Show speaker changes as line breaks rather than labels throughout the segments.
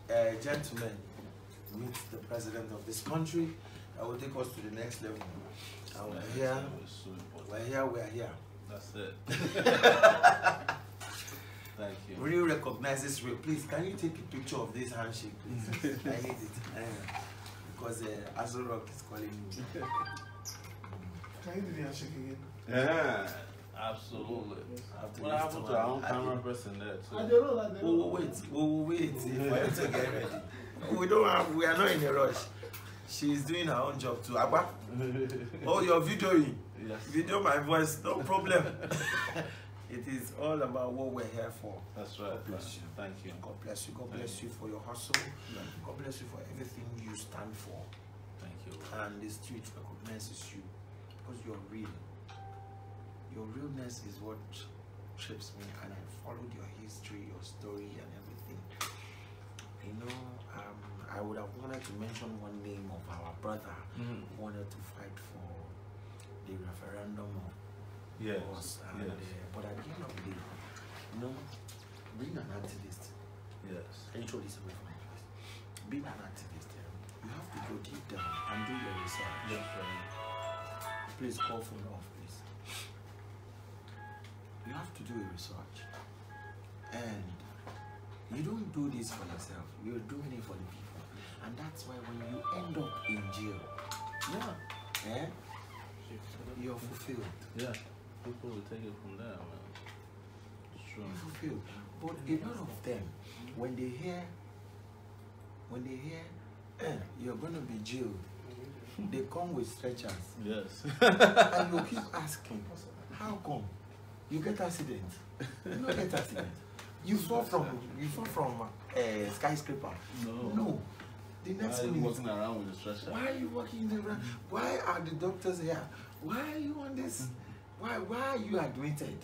Gentlemen, meet the president of this country. That will take us to the next level. And we're here.
That's it. Thank you.
Real recognizes real. Please, can you take a picture of this handshake, please? I need it. Because Azul Rock is calling me.
Can you do the handshake again?
Yeah, absolutely. What happened to our own camera person there too?
I don't know that.
We'll wait for you to get ready. We are not in a rush. She's doing her own job too. Abba? Oh, you're videoing?
Yes.
Video my voice, no problem. It is all about what we're here for.
That's right.
God bless you.
Thank you.
God bless you. God bless you for your hustle. God bless you for everything you stand for.
Thank you.
And the street recognizes you because you're real. Your realness is what trips me, and I followed your history, your story, and everything. You know, I would have wanted to mention one name of our brother who wanted to fight for the referendum of us. And, but at the end of the day, you know, being an activist, can you throw this away from me, please? Being an activist, you have to go deep down and do your research. Please call for off, please. You have to do a research, and you don't do this for yourself. You're doing it for the people, and that's why when you end up in jail, you're fulfilled.
Yeah, people will take it from there, man. It's true.
You're fulfilled. But a lot of them, when they hear, you're gonna be jailed, they come with stretchers.
Yes.
And you keep asking, how come? You get accident. You don't get accident. You fall from a skyscraper. No. The next
Why are you
minute,
walking around with a stretcher?
why are you walking around? Why are the doctors here? Why are you on this? Why are you admitted?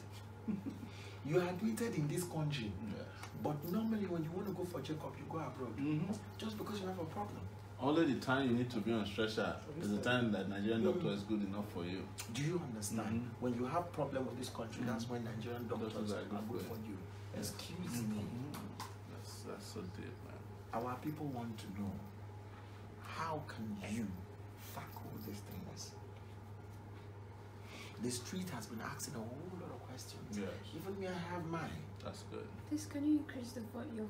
You are admitted in this country. But normally when you want to go for checkup, you go abroad. Just because you have a problem.
Only the time you need to be on stretcher is the time that Nigerian doctor is good enough for you.
Do you understand? When you have problem with this country, that's when Nigerian doctors are good for you. Excuse me.
That's so deep, man.
Our people want to know, how can you tackle these things? The street has been asking a whole lot of questions. Even me, I have mine.
That's good.
Please, can you increase your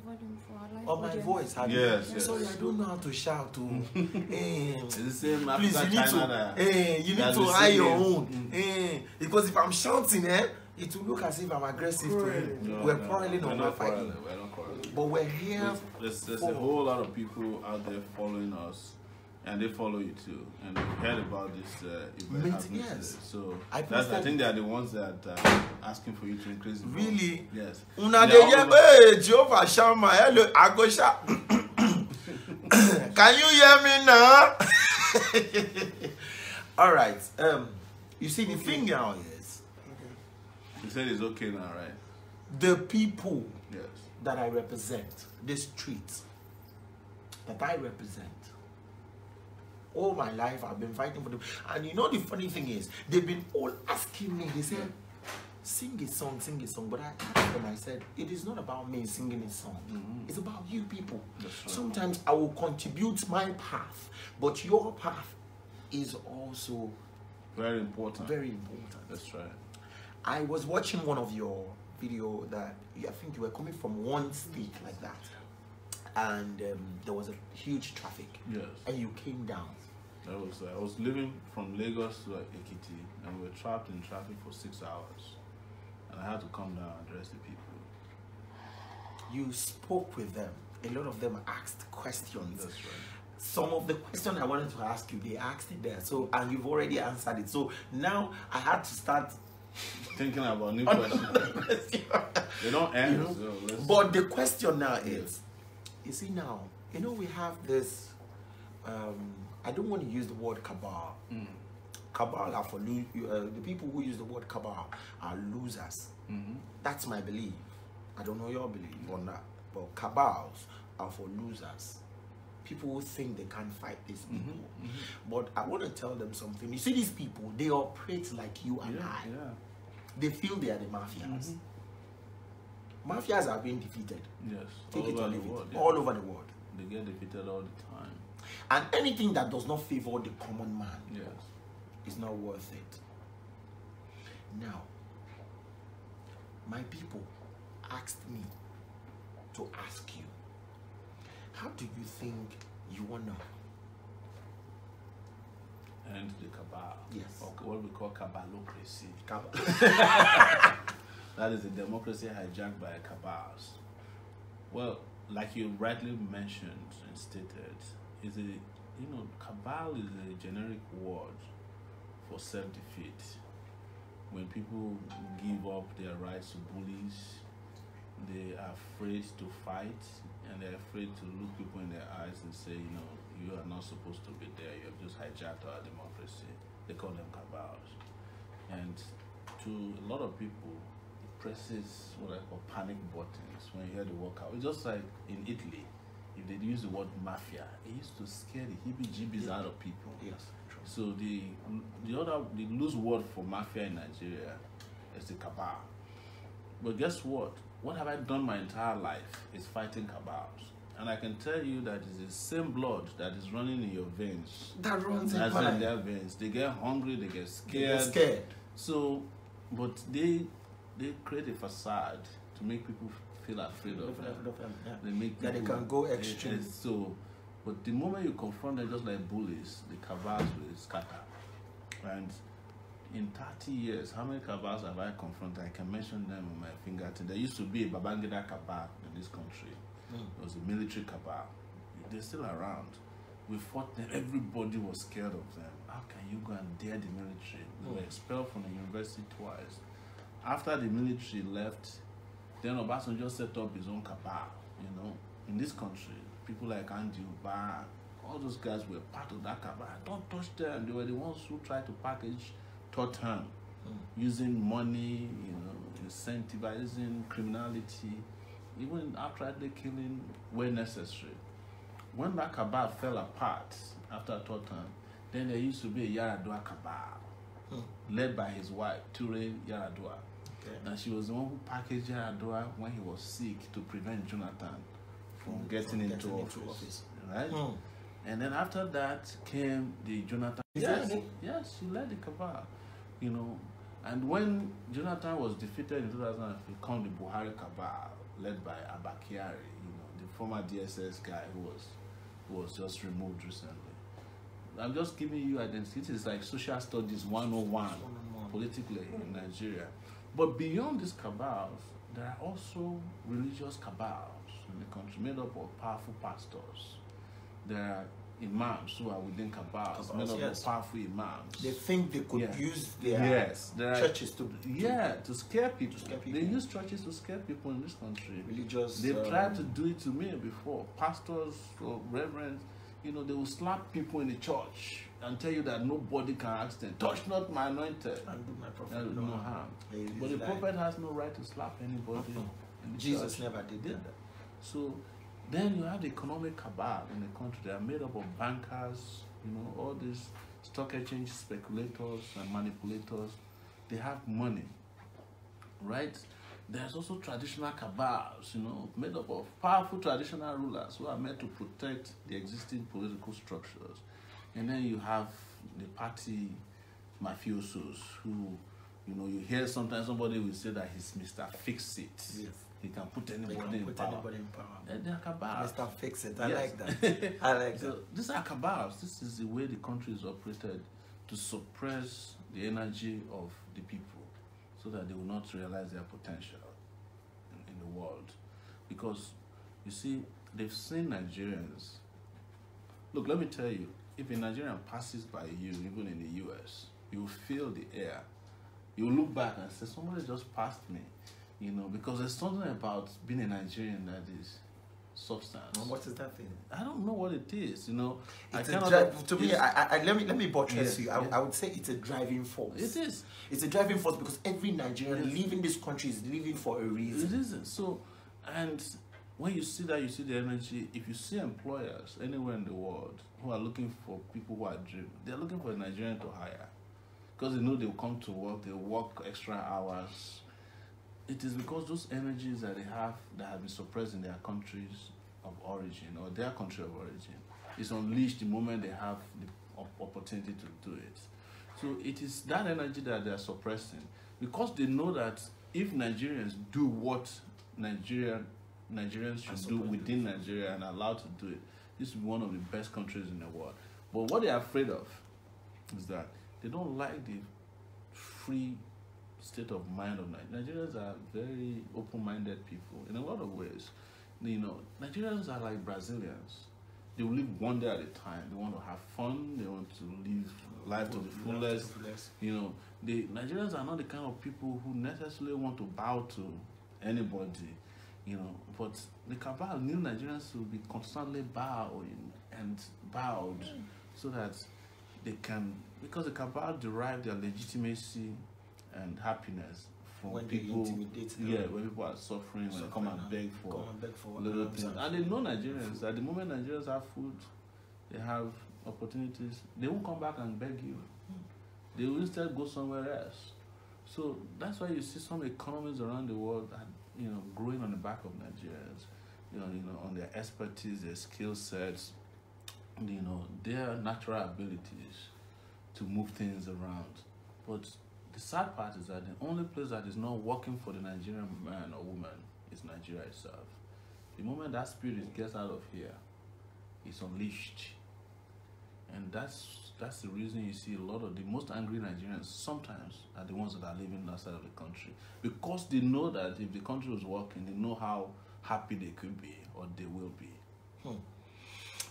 volume for our live
Oh, my
audience?
voice.
Yes.
Sorry, I don't know how to shout.
It's the same
Please, you need to hide your own. Because if I'm shouting, it will look as if I'm aggressive to him. We're quarreling or we're fighting.
We're not quarreling.
But we're here.
There's a whole lot of people out there following us, and they follow you too. And they've heard about this event happening today. So I think they are the ones that are asking for you to increase the volume.
Really?
Yes.
Jehovah Shammah, hello, Agosha. Can you hear me now? All right. You see, the thing now is,
you said it's okay now, right?
The people
Yes.
that I represent, the streets that I represent, all my life I've been fighting for them. And you know the funny thing is, they've been all asking me, they said, sing a song. But I asked them, I said, it is not about me singing a song. It's about you people. Sometimes I will contribute my path, but your path is also
very important.
Very important.
That's right.
I was watching one of your video that I think you were coming from one state like that, and there was a huge traffic. Yes. And you came down.
I was living from Lagos to Ekiti, and we were trapped in traffic for 6 hours, and I had to come down and address the people.
You spoke with them. A lot of them asked questions.
That's right.
Some of the questions I wanted to ask you, they asked it there. So, and you've already answered it. So now I had to start
thinking about new questions. They don't end. So
but the question now is, you see now, you know we have this, I don't want to use the word cabal. Cabal are for the people who use the word cabal are losers. That's my belief. I don't know your belief on that. But cabals are for losers. People who think they can't fight these people. But I want to tell them something. You see these people, they operate like you and I. They feel they are the mafias. Mafias are being defeated.
Yes.
Take it or leave it. All over the world.
They get defeated all the time.
And anything that does not favor the common man,
yes,
is not worth it. Now, my people asked me to ask you, how do you think you wanna
end the cabal?
Yes.
Or what we call cabalocracy. That is a democracy hijacked by cabals. Well, like you rightly mentioned and stated, is a cabal is a generic word for self-defeat. When people give up their rights to bullies, they are afraid to fight, and they're afraid to look people in their eyes and say, you are not supposed to be there. You have just hijacked our democracy. They call them cabals. And to a lot of people, it presses what I call panic buttons when you hear the word cabal. It's just like in Italy, if they use the word mafia, it used to scare the heebie-jeebies out of people.
Yes, true.
So the loose word for mafia in Nigeria is the cabal. But guess what? What have I done my entire life is fighting cabals. And I can tell you that it's the same blood that is running in your veins.
That runs in
their veins. They get hungry, they get scared. So, but they create a facade to make people feel afraid of them.
Yeah.
They make
that they can go extreme.
So, but the moment you confront them just like bullies, the cabals will scatter. And in 30 years, how many cabals have I confronted? I can mention them on my fingertips. There used to be a Babangida cabal in this country. It was a military cabal. They're still around. We fought them. Everybody was scared of them. How can you go and dare the military? We were expelled from the university twice. After the military left, then Obasanjo set up his own cabal. In this country, people like Andy Uba, all those guys were part of that cabal. Don't touch them. They were the ones who tried to package third term, using money, incentivizing criminality, even outrightly killing where necessary. When that cabal fell apart after third term, then there used to be a Yaradua cabal, led by his wife, Ture Yaradua. Okay. And she was the one who packaged Yaradua when he was sick to prevent Jonathan from getting into office. Right? And then after that came the Jonathan. Yes, she led the cabal. And when Jonathan was defeated in 2005, it came the Buhari cabal, led by Abba Kyari, the former DSS guy who was just removed recently. I'm just giving you identity. It's like social studies 101 politically in Nigeria. But beyond these cabals, there are also religious cabals in the country made up of powerful pastors. There are imams who are within cabals, made up of powerful imams.
They think they could use their churches to
scare people. They use churches to scare people in this country.
Religious.
They've tried to do it to me before. Pastors or reverends, they will slap people in the church and tell you that nobody can ask them, touch not my anointed.
And do my prophet
no harm. But the prophet has no right to slap anybody.
Jesus never did that.
So then you have the economic cabal in the country. They are made up of bankers, all these stock exchange speculators and manipulators. They have money, right? There's also traditional cabals, made up of powerful traditional rulers who are meant to protect the existing political structures. And then you have the party mafiosos who, you hear sometimes somebody will say that he's Mr. Fix-It. Yes. He can put anybody in power. They are cabals.
Mr. Fix-It. I like that. I like that.
So these are cabals. This is the way the country is operated to suppress the energy of the people so that they will not realize their potential in the world. Because, you see, they've seen Nigerians. Look, let me tell you, if a Nigerian passes by you, even in the US, you feel the air. You look back and say, somebody just passed me. Because there's something about being a Nigerian that is substance.
Well, what is that thing?
I don't know what it is.
Let me buttress you. I would say it's a driving force.
It is.
It's a driving force because every Nigerian living this country is living for a reason.
It isn't. So, and when you see that, you see the energy. If you see employers anywhere in the world who are looking for people who are driven, they're looking for a Nigerian to hire because they know they'll come to work. They'll work extra hours. It is because those energies that they have that have been suppressed in their countries of origin or their country of origin is unleashed the moment they have the opportunity to do it. So it is that energy that they are suppressing because they know that if Nigerians do what Nigerians should do within Nigeria and are allowed to do it, this will be one of the best countries in the world. But what they are afraid of is that they don't like the free state of mind of Nigerians. Nigerians are very open-minded people in a lot of ways. You know, Nigerians are like Brazilians. They will live one day at a time. They want to have fun. They want to live life to the fullest. You know, the Nigerians are not the kind of people who necessarily want to bow to anybody. You know, but the cabal, new Nigerians will be constantly bowing and bowed so that they can, because the cabal derive their legitimacy and happiness from
when
people.
They
when people are suffering, when they come and beg for little things. And they know Nigerians, at the moment Nigerians have food, they have opportunities, they won't come back and beg you. They will instead go somewhere else. So that's why you see some economies around the world that, you know, growing on the back of Nigerians, you know, on their expertise, their skill sets, you know, their natural abilities to move things around. But the sad part is that the only place that is not working for the Nigerian man or woman is Nigeria itself. The moment that spirit gets out of here, it's unleashed. And that's the reason you see a lot of the most angry Nigerians sometimes are the ones that are living outside of the country. Because they know that if the country was working, they know how happy they could be or they will be.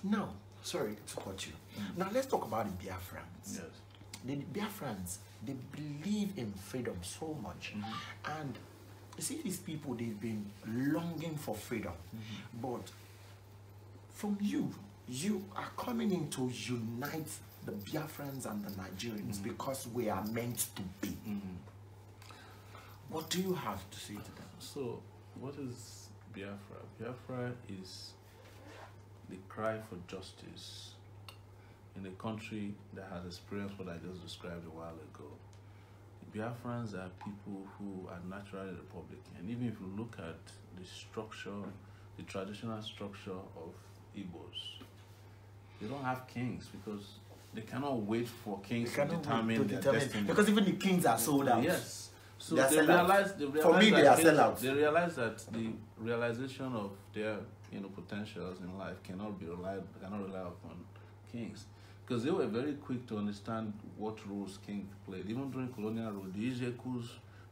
Now, sorry to cut you. Now let's talk about the Biafrans.
Yes.
The Biafrans, they believe in freedom so much. And you see these people, they've been longing for freedom. But from you are coming in to unite the Biafrans and the Nigerians because we are meant to be. What do you have to say to them?
So, what is Biafra? Biafra is the cry for justice in a country that has experienced what I just described a while ago. The Biafrans are people who are naturally Republican. Even if you look at the structure, the traditional structure of Igbos, they don't have kings because they cannot wait for kings to determine their destiny.
Because even the kings are sold out.
Yes. So
they realize
for me, they are
sellouts.
They realize that the realization of their potentials in life cannot rely upon kings. Because they were very quick to understand what roles kings played. Even during colonial rule, the Ijekus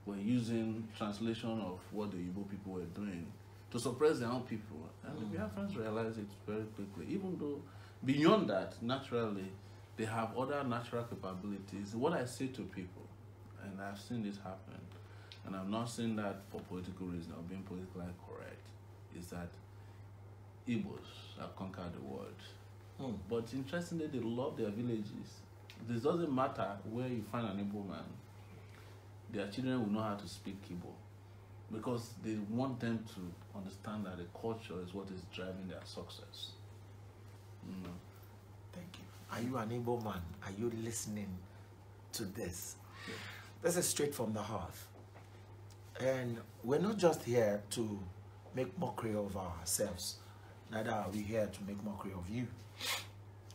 were using translation of what the Igbo people were doing to suppress their own people. And the Biafrans realized it very quickly. Even though beyond that, naturally, they have other natural capabilities. What I say to people, and I've seen this happen, and I'm not saying that for political reasons or being politically correct, is that Igbos have conquered the world. But interestingly, they love their villages. This doesn't matter where you find an Igbo man, their children will know how to speak Igbo because they want them to understand that the culture is what is driving their success.
Thank you. Are you an Igbo man? Are you listening to this?
Yeah.
This is straight from the heart. And we're not just here to make mockery of ourselves. Neither are we here to make mockery of you.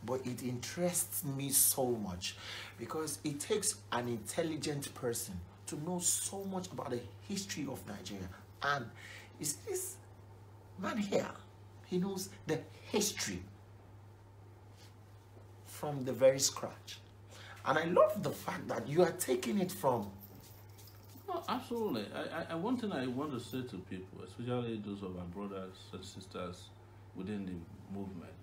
But it interests me so much because it takes an intelligent person to know so much about the history of Nigeria. And is this man here? He knows the history from the very scratch. And I love the fact that you are taking it from...
No, absolutely. One thing I want to say to people, especially those of our brothers and sisters within the movement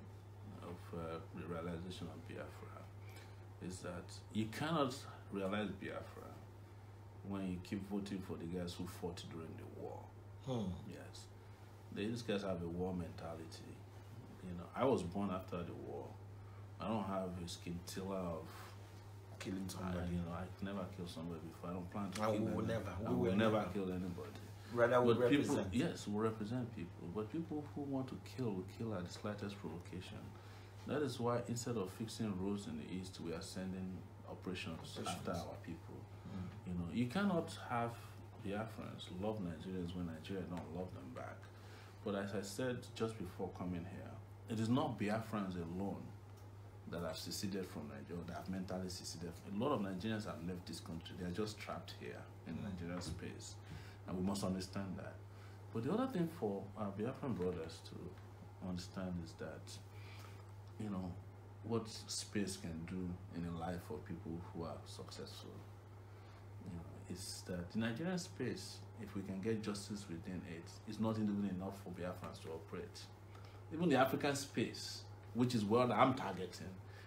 of the realization of Biafra, is that you cannot realize Biafra when you keep voting for the guys who fought during the war. Yes. These guys have a war mentality. I was born after the war. I don't have a scintilla of
killing somebody.
I never killed somebody before. I don't plan to
kill
anybody. I will never kill anybody.
Rather, we represent.
Yes, we represent people. But people who want to kill will kill at the slightest provocation. That is why instead of fixing roads in the east, we are sending operations after our people. You cannot have Biafrans love Nigerians when Nigeria don't love them back. But as I said just before coming here, it is not Biafrans alone that have seceded from Nigeria, that have mentally seceded. A lot of Nigerians have left this country. They are just trapped here in Nigerian space. And we must understand that. But the other thing for our Biafran brothers to understand is that, you know, what space can do in a life for people who are successful. You know, is that the Nigerian space, if we can get justice within it, is not even enough for Biafrans to operate. Even the African space, which is what I'm targeting,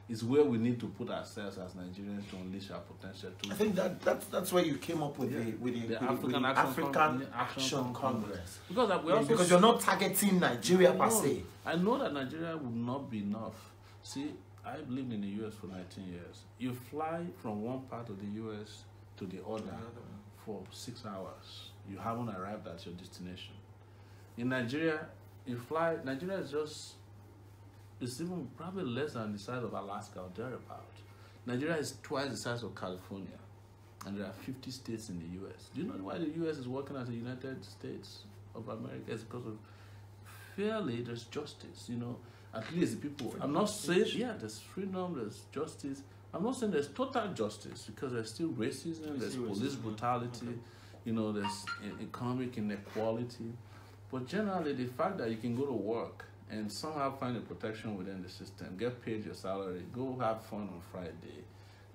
is where we need to put ourselves as Nigerians to unleash our potential. I
think that's where you came up with the African Action Congress. Because you're not targeting Nigeria per se.
I know that Nigeria will not be enough. See, I've lived in the US for 19 years. You fly from one part of the US to the other for 6 hours. You haven't arrived at your destination. In Nigeria, you fly, Nigeria is just, it's even probably less than the size of Alaska or thereabout. Nigeria is twice the size of California, and there are 50 states in the US. Do you know why the US is working as the United States of America? It's because of fairly, there's justice, you know, at least the people, I'm not saying, there's freedom, there's justice. I'm not saying there's total justice, because there's still racism, there's police brutality, you know, there's economic inequality. But generally, the fact that you can go to work and somehow find a protection within the system, get paid your salary, go have fun on Friday,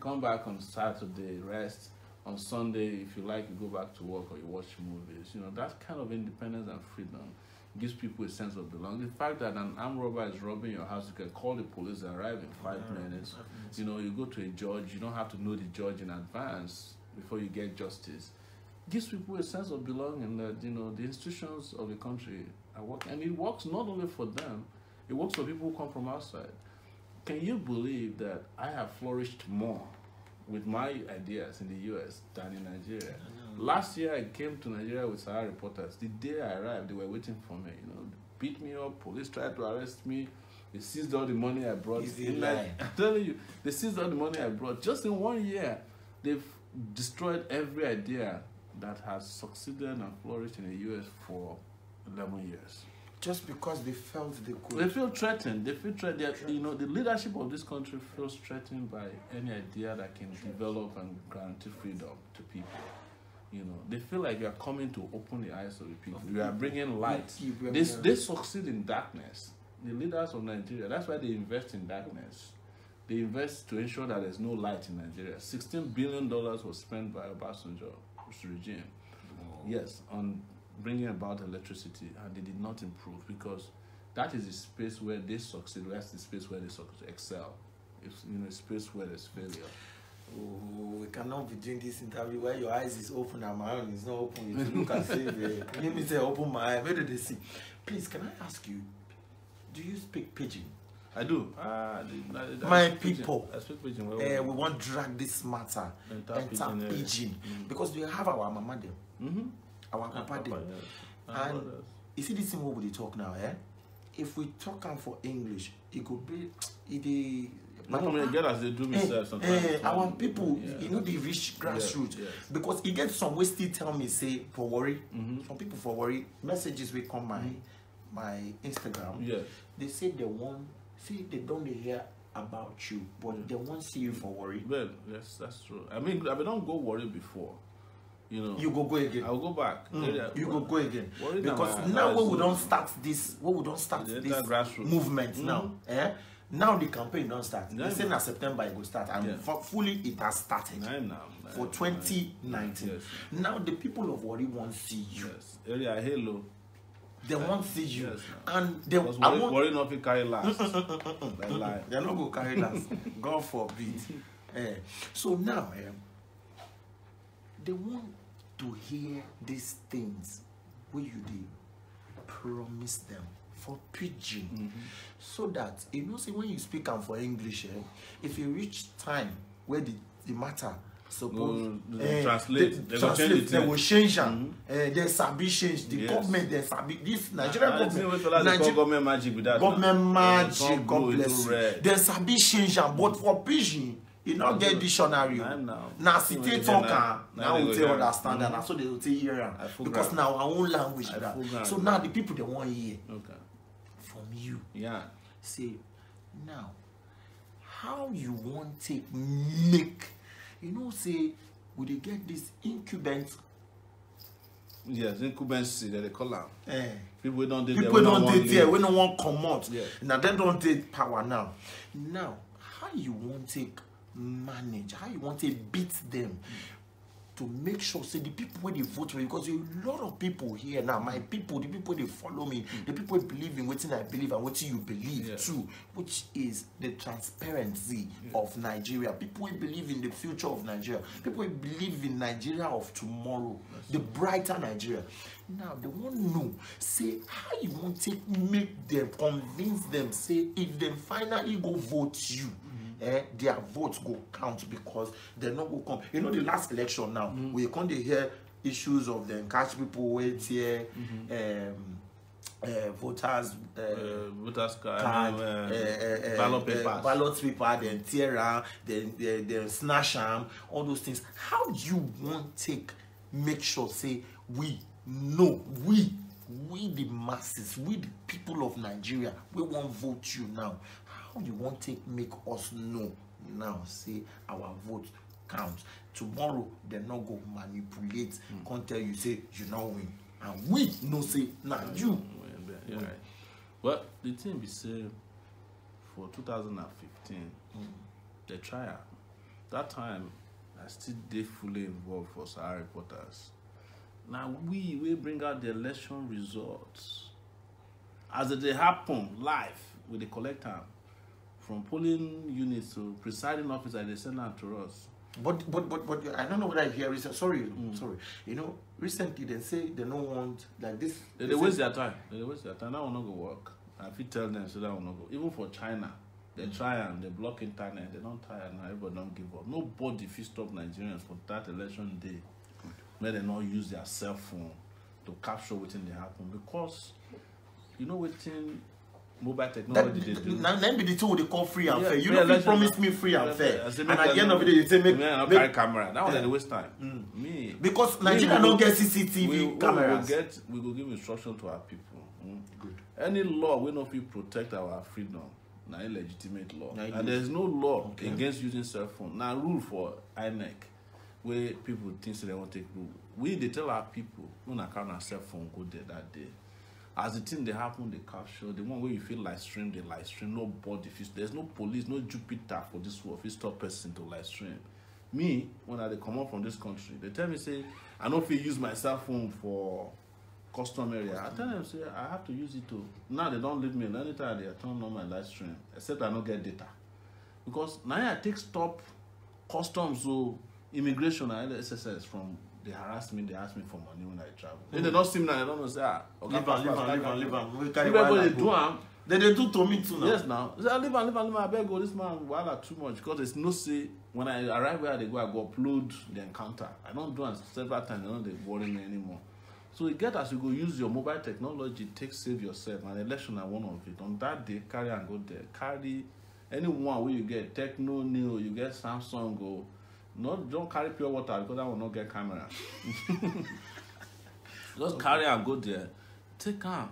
come back on Saturday, rest, on Sunday, if you like, you go back to work or you watch movies. You know, that kind of independence and freedom gives people a sense of belonging. The fact that an armed robber is robbing your house, you can call the police, they arrive in 5 minutes. You know, you go to a judge, you don't have to know the judge in advance before you get justice. Gives people a sense of belonging that, you know, the institutions of the country are working. And it works not only for them, it works for people who come from outside. Can you believe that I have flourished more with my ideas in the US than in Nigeria? Last year I came to Nigeria with Sahara reporters. The day I arrived, they were waiting for me, you know, beat me up, police tried to arrest me, they seized all the money I brought. I'm telling you, they seized all the money I brought. Just in 1 year, they've destroyed every idea that has succeeded and flourished in the US for 11 years.
Just because they felt they could.
They feel threatened. They feel threatened. You know, the leadership of this country feels threatened by any idea that can develop and guarantee freedom to people. You know, they feel like you are coming to open the eyes of the people. You are bringing light. They succeed in darkness. The leaders of Nigeria, that's why they invest in darkness. They invest to ensure that there's no light in Nigeria. $16 billion was spent by Obasanjo's regime, yes, on bringing about electricity, and they did not improve, because that is the space where they succeed. That's the space where they excel. It's, you know, a space where there's failure.
Oh, we cannot be doing this interview where your eyes is open and my own is not open. If you look and say, let me say, open my eye. Where do they see? Please, can I ask you, do you speak Pidgin?
I do.
My people,
I speak Pidgin.
We want to drag this matter, enter Pidgin, because we have our mama them, our papa them. And you see this thing what we talk now, eh? If we talk for English, it could be
as they do themselves sometimes.
Our people, you know, they reach grassroots. Because it gets some way still tell me, say, for worry. Some people for worry, messages will come my Instagram. They say they want, they don't hear about you, but they won't see you for worry.
Well, yes, that's true. I mean, I don't go worry before. You know,
you go again.
I'll go back.
You go again. Because now we don't start this. We don't start this movement now. Now the campaign don't start. They say in September it will start, and fully it has started for 2019. Yes. Now the people of Warri won't see you.
Area hello.
They won't see you, and they
Warri not be carry last.
They're not going to carry last. God forbid. So now, they want to hear these things where you did promise them for Pidgin, so that you know, see, when you speak them for English, if you reach time where the matter suppose
translate,
they will change them. There's sabi change. The government, there's sabi this Nigerian government
magic with that.
Government magic, God bless you. There's sabi change, but for Pidgin, You not get dictionary. Now city talker. Now we tell understand that. So they will say here because now our own language. So now the people they want hear from you.
Yeah.
Say now how you want to make, you know, say we they get this incumbent.
Yes, incumbency that they call them. People don't date
there. We don't want come out. Yeah. Now they don't take power now. Now, how you want to manage? How you want to beat them? To make sure, say the people where they vote for you, because there are a lot of people here now, my people, the people they follow me, the people who believe in what I believe and what you believe too, which is the transparency of Nigeria. People who believe in the future of Nigeria, people who believe in Nigeria of tomorrow, the brighter Nigeria. Now they want to know, say how you want to make them, convince them, say if they finally go vote you. Their votes go count because they're not going to come. You know, the last election now, we can't hear issues of them catch people wait here, voters card, ballot paper, then tear around, then snatch them, all those things. How do you want to make sure, say, we know, we the masses, we the people of Nigeria, we won't vote you now. How you want to make us know now, say our vote counts. Tomorrow they not go manipulate, can't tell you say you not win. And we no say now you.
Yeah, right. Well, the thing we say for 2015, the trial, that time I still did fully involved for Sahara reporters. Now we bring out the election results as they happen live with the collector. From polling units to presiding officer, they send out to us.
But I don't know what I hear. Sorry. You know, recently they say they don't want like this.
They waste their time. They waste their time. That will not go work. If you tell them, so that will not go. Even for China, they try and they block internet. They don't tire now. Everybody don't give up. Nobody if you stop Nigerians for that election day, where they not use their cell phone to capture what they happen because you know what thing. Mobile technology they do.
Now be the two they call free and fair. You don't promise me free and fair. And at the end of the day, you say make
carry camera. That was the waste time. Me
because Nigeria don't get CCTV cameras.
We will give instruction to our people. Good. Any law will not protect our freedom. Now illegitimate law. And there's no law against using cell phone. Now rule for INEC where people think they won't take rule. We they tell our people when I can't have cell phone go there that day. As the thing they happen, they capture. The one where you feel live stream, they live stream. Nobody, there's no police, no Jupiter for this world. If you stop person to live stream. Me, when I come up from this country, they tell me, say, I don't feel use my cell phone for custom area. I tell them, say, I have to use it too. Now they don't leave me. Anytime they turn on my live stream, except I don't get data. Because now I take stop customs or immigration and SSS from. They harass me, they ask me for money when I travel. If they don't see me now, they don't know, say,
leave on.
Everybody do them.
They do to me too now.
Yes, now. Say, leave on, I beg go, this man, voila, too much. Because there's no say, when I arrive where they go, I go upload the encounter. I don't do it several times, they don't worry me anymore. So you get as you go use your mobile technology, save yourself, and election are one of it. On that day, carry and go there. Carry anyone where you get Techno, Neo, you get Samsung, go. Don't carry pure water because I will not get camera. Just carry and go there. Take them.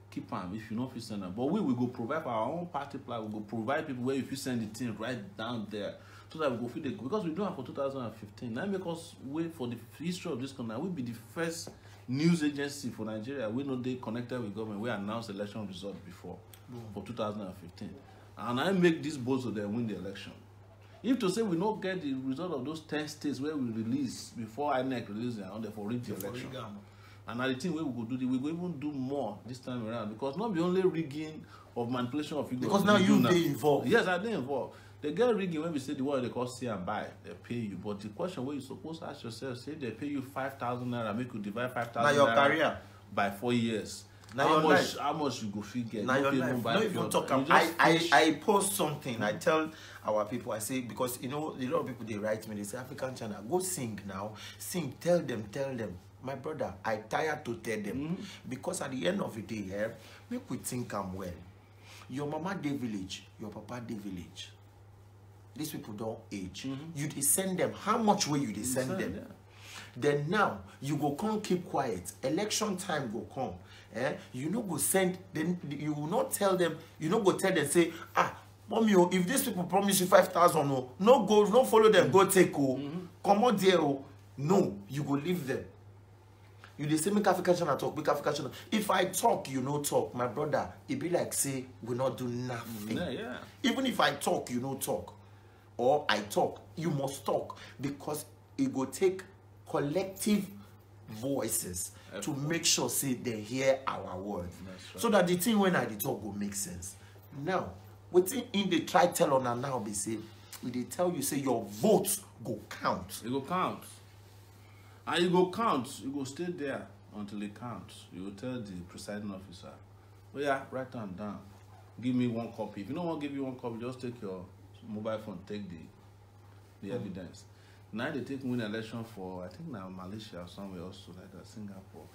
Keep them if you know if you send them. But we will go provide for our own party plan. We will go provide people where if you send the thing right down there. So that we go feed it. Because we do it for 2015. Now because wait for the history of this country, we'll be the first news agency for Nigeria. We know they connected with government. We announced election results before for 2015. And I make this bold so they win the election. If to say we not get the result of those 10 states where we release before INEC release them, therefore rig the election. And now the thing where we go do we go even do more this time around because not be only rigging of manipulation of figures.
Because now you they involved.
Yes, I did involved. They get rigging when we say the word they call see and buy, they pay you. But the question where you supposed to ask yourself, say they pay you 5,000 naira, make you divide 5,000
naira
career by 4 years. How much you go figure?
Now your life. No, even talk. I post something. I tell our people. I say because you know a lot of people they write me. They say African channel go sing now. Sing. Tell them. My brother, I tired to tell them because at the end of the day, make we think I'm well. Your mama dey village. Your papa dey village. these people don't age. You dey send them. How much will you send them? Yeah. Then now you go come keep quiet. Election time go come. You no go send. Then you will not tell them. You no go tell them say, mommy, if these people promise you 5,000, no go, no follow them. Go take come on there. No, you go leave them. You dey say make African channel talk, make African channel. If I talk, you no talk, my brother. It be like say we not do nothing.
Yeah.
Even if I talk, you no talk, or I talk, you must talk, because it go take collective voices to make sure say they hear our words, right. So that the thing when I talk will make sense. Now, within in the try tell on now be say, they tell you say your votes go count.
It go count. And you go count, you go stay there until it counts. You will tell the presiding officer, oh yeah, write them down. Give me 1 copy. If you don't want to give you 1 copy, just take your mobile phone, take the evidence. Now they take win election for, I think now Malaysia or somewhere also like that, Singapore.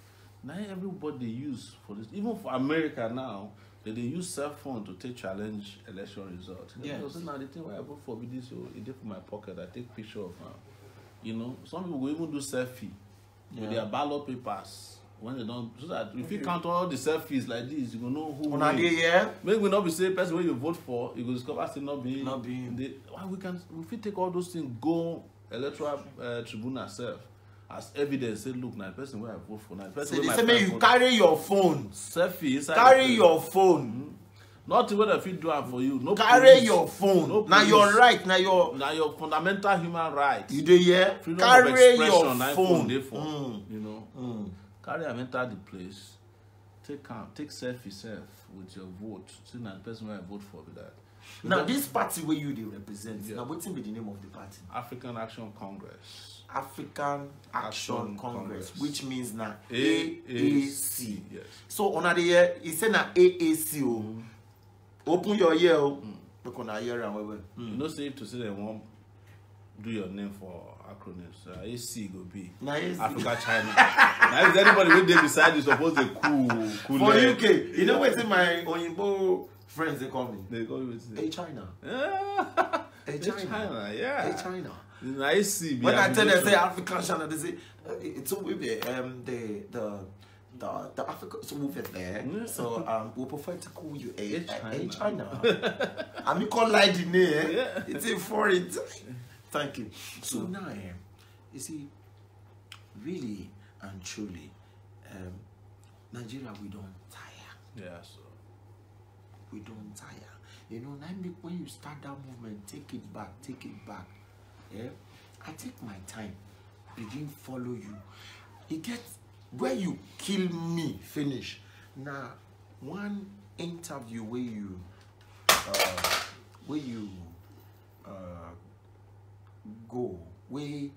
Now everybody use for this, even for America now, they use cell phone to take challenge election results. Yes. So now the thing where I vote for this, it did for my pocket, I take picture of you know, some people will even do selfie with their ballot papers when they don't, so that if you count all the selfies like this, you will know who wins. Maybe we not be saying person when you vote for, you will discover still not being. Why we take all those things, go electoral tribunal self as evidence, say look, now the person where I vote for, now the person
they say you carry your phone,
selfie inside,
carry your phone.
Not what if you do it for you. No
carry police, your phone. No now your right. Now your
fundamental human right.
You do yeah.
Freedom
carry
of
your phone.
You know. Carry and enter the place. Take selfie self with your vote. See now the person where I vote for with that.
Now this party where you they represent. Now what's be the name of the party?
African Action Congress.
African Action Congress, which means now AAC.
Yes.
So on the year, he said now AAC. Open your ear. Look on our ear and we
You know, safe to say they won't do your name for acronyms. AC go be Africa China. Now if anybody will there beside you, suppose they cool.
For UK, you know what's in my Oyinbo friends they call me?
They call me
Hey China.
Hey China, yeah.
Hey China.
When
I tell them say African China, they say it's all the Africa so move it there. So we prefer to call you a China. I mean call like the name. It's a foreign. Thank you. So now you see, really and truly, Nigeria we don't tire.
Yeah, so
we don't tire. You know, when you start that movement, take it back. Yeah, I take my time, begin follow you. It gets where you kill me, finish. Now, one interview where you go, where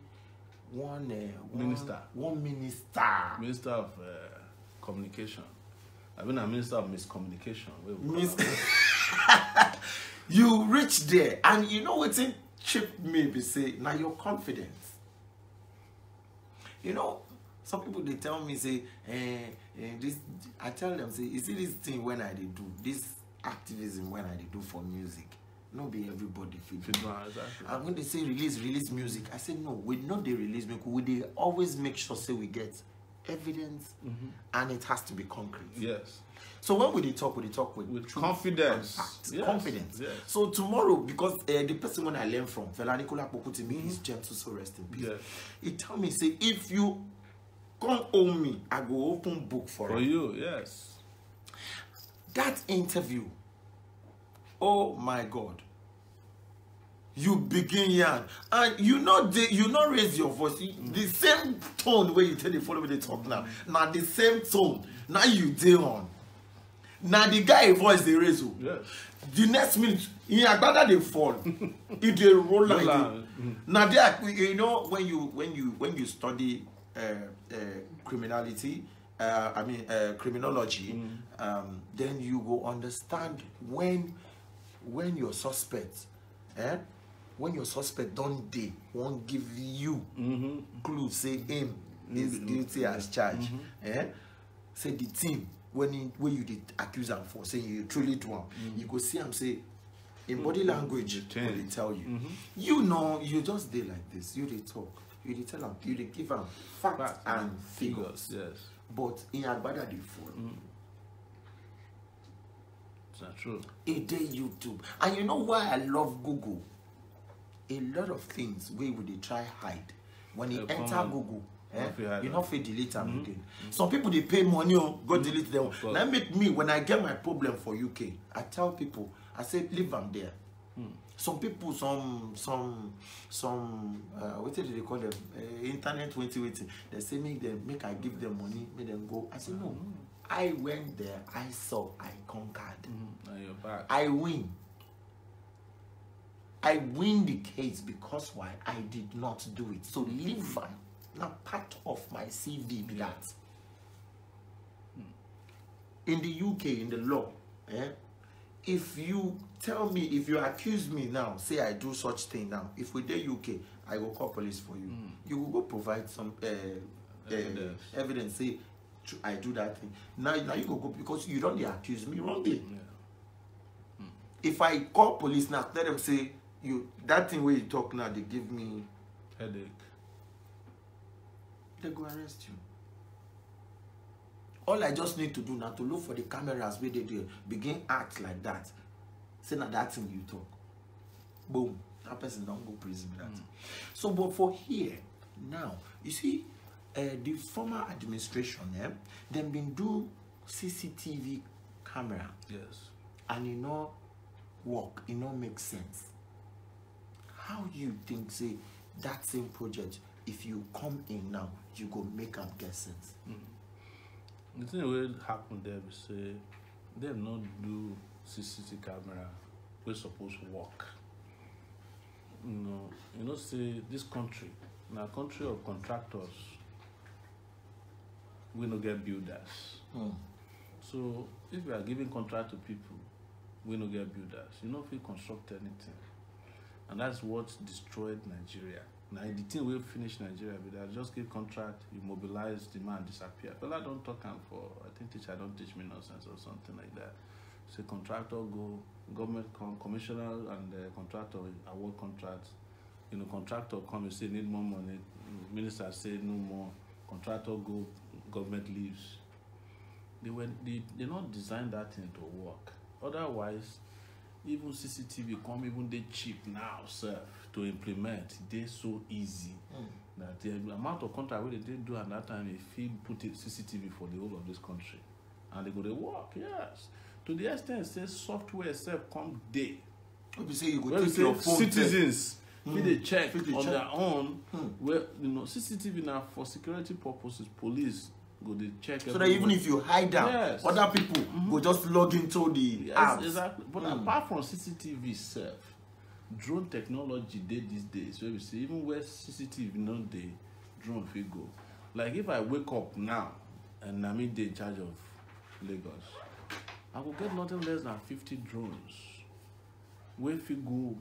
one
minister of communication. I've been a minister of miscommunication.
You reach there, and you know what's in chip me be say now your confidence. You know. Some people they tell me say, this. I tell them say, you see this thing when I do this activism when I do for music. Not be everybody feel.
Exactly.
And when they say release music, I say no. We not they release music. We they always make sure say we get evidence, and it has to be concrete.
Yes.
So when we talk with
confidence.
Yes. Confidence.
Yes.
So tomorrow, because the person when I learn from, Fela Nicola Pokutimi, is gentle, so rest in peace.
Yes.
He tell me say if you come own me, I go open book for
you. Yes.
That interview, oh my God. You begin yarn, and you not raise your voice. The same tone where you tell the follow me they talk now. Now the same tone. Now you dey on. Now the guy voice they raise.
Yes.
The next minute, in Agbada they fall. If they roll like now there, you know when you study criminality, criminology, then you go understand when your suspect, when your suspect don't dey won't give you clue say him is guilty as charged. Say the team when you did accuse him for saying you truly do him, you go see him say In body language, what they tell you. You know, you just dey like this. You dey talk. You dey tell them. You dey give them facts and figures.
Yes.
But in Agbada, they follow.
It's not true.
It dey YouTube. And you know why I love Google? A lot of things we would try hide. When you enter Google, you not fit delete them again. Some people they pay money go delete them. Now make me, when I get my problem for UK, I tell people, I say leave them there. Some people, what do they call them? Internet waiting. They say make I give them money, make them go. I say no. I went there, I saw, I conquered.
Now you're back.
I win. I win the case because why? I did not do it. So leave them. Now part of my CV be that. In the UK, in the law, if you tell me, if you accuse me now, say I do such thing now, if we do UK, I will call police for you. You will go provide some evidence, say I do that thing. Now you go because you don't accuse me wrongly. If I call police now, let them say that thing where you talk now, they give me
headache.
They go arrest you. All I just need to do now to look for the cameras where they do begin act like that. Say now that thing you talk. Boom. That person don't go prison with that. So but for here, now, you see, the former administration, them been do CCTV camera.
Yes.
And it not work, it not make sense. How you think, say, that same project, if you come in now, you go make up get sense?
The thing will happen there, we say, they not do CCTV camera, we're supposed to work. You know, say, this country, in a country of contractors, we don't get builders. So, if we are giving contract to people, we don't get builders. You know, if we construct anything. And that's what destroyed Nigeria. Now, the thing will finish Nigeria, but I just give contract, you mobilize, demand, disappear. But I don't talk for, I think teacher don't teach me nonsense or something like that. So contractor go, government come, commissioner and the contractor award contracts. You know, contractor come, you say need more money. Minister say no more. Contractor go, government leaves. They not design that thing to work. Otherwise, even CCTV come even they cheap now, sir, to implement. They so easy that the amount of contract they do at that time, if he put it CCTV for the whole of this country, and they go to work, yes. To the extent, say software itself come day.
If you say you go take your phone,
citizens, they check on their own. Where CCTV now for security purposes, police go they check.
So that even if you hide them, other people will just log into the apps.
Exactly. But apart from CCTV itself, drone technology these days, where we see even where CCTV not the drone will go. Like if I wake up now and I'm in charge of Lagos, I will get nothing less than 50 drones. Where if you go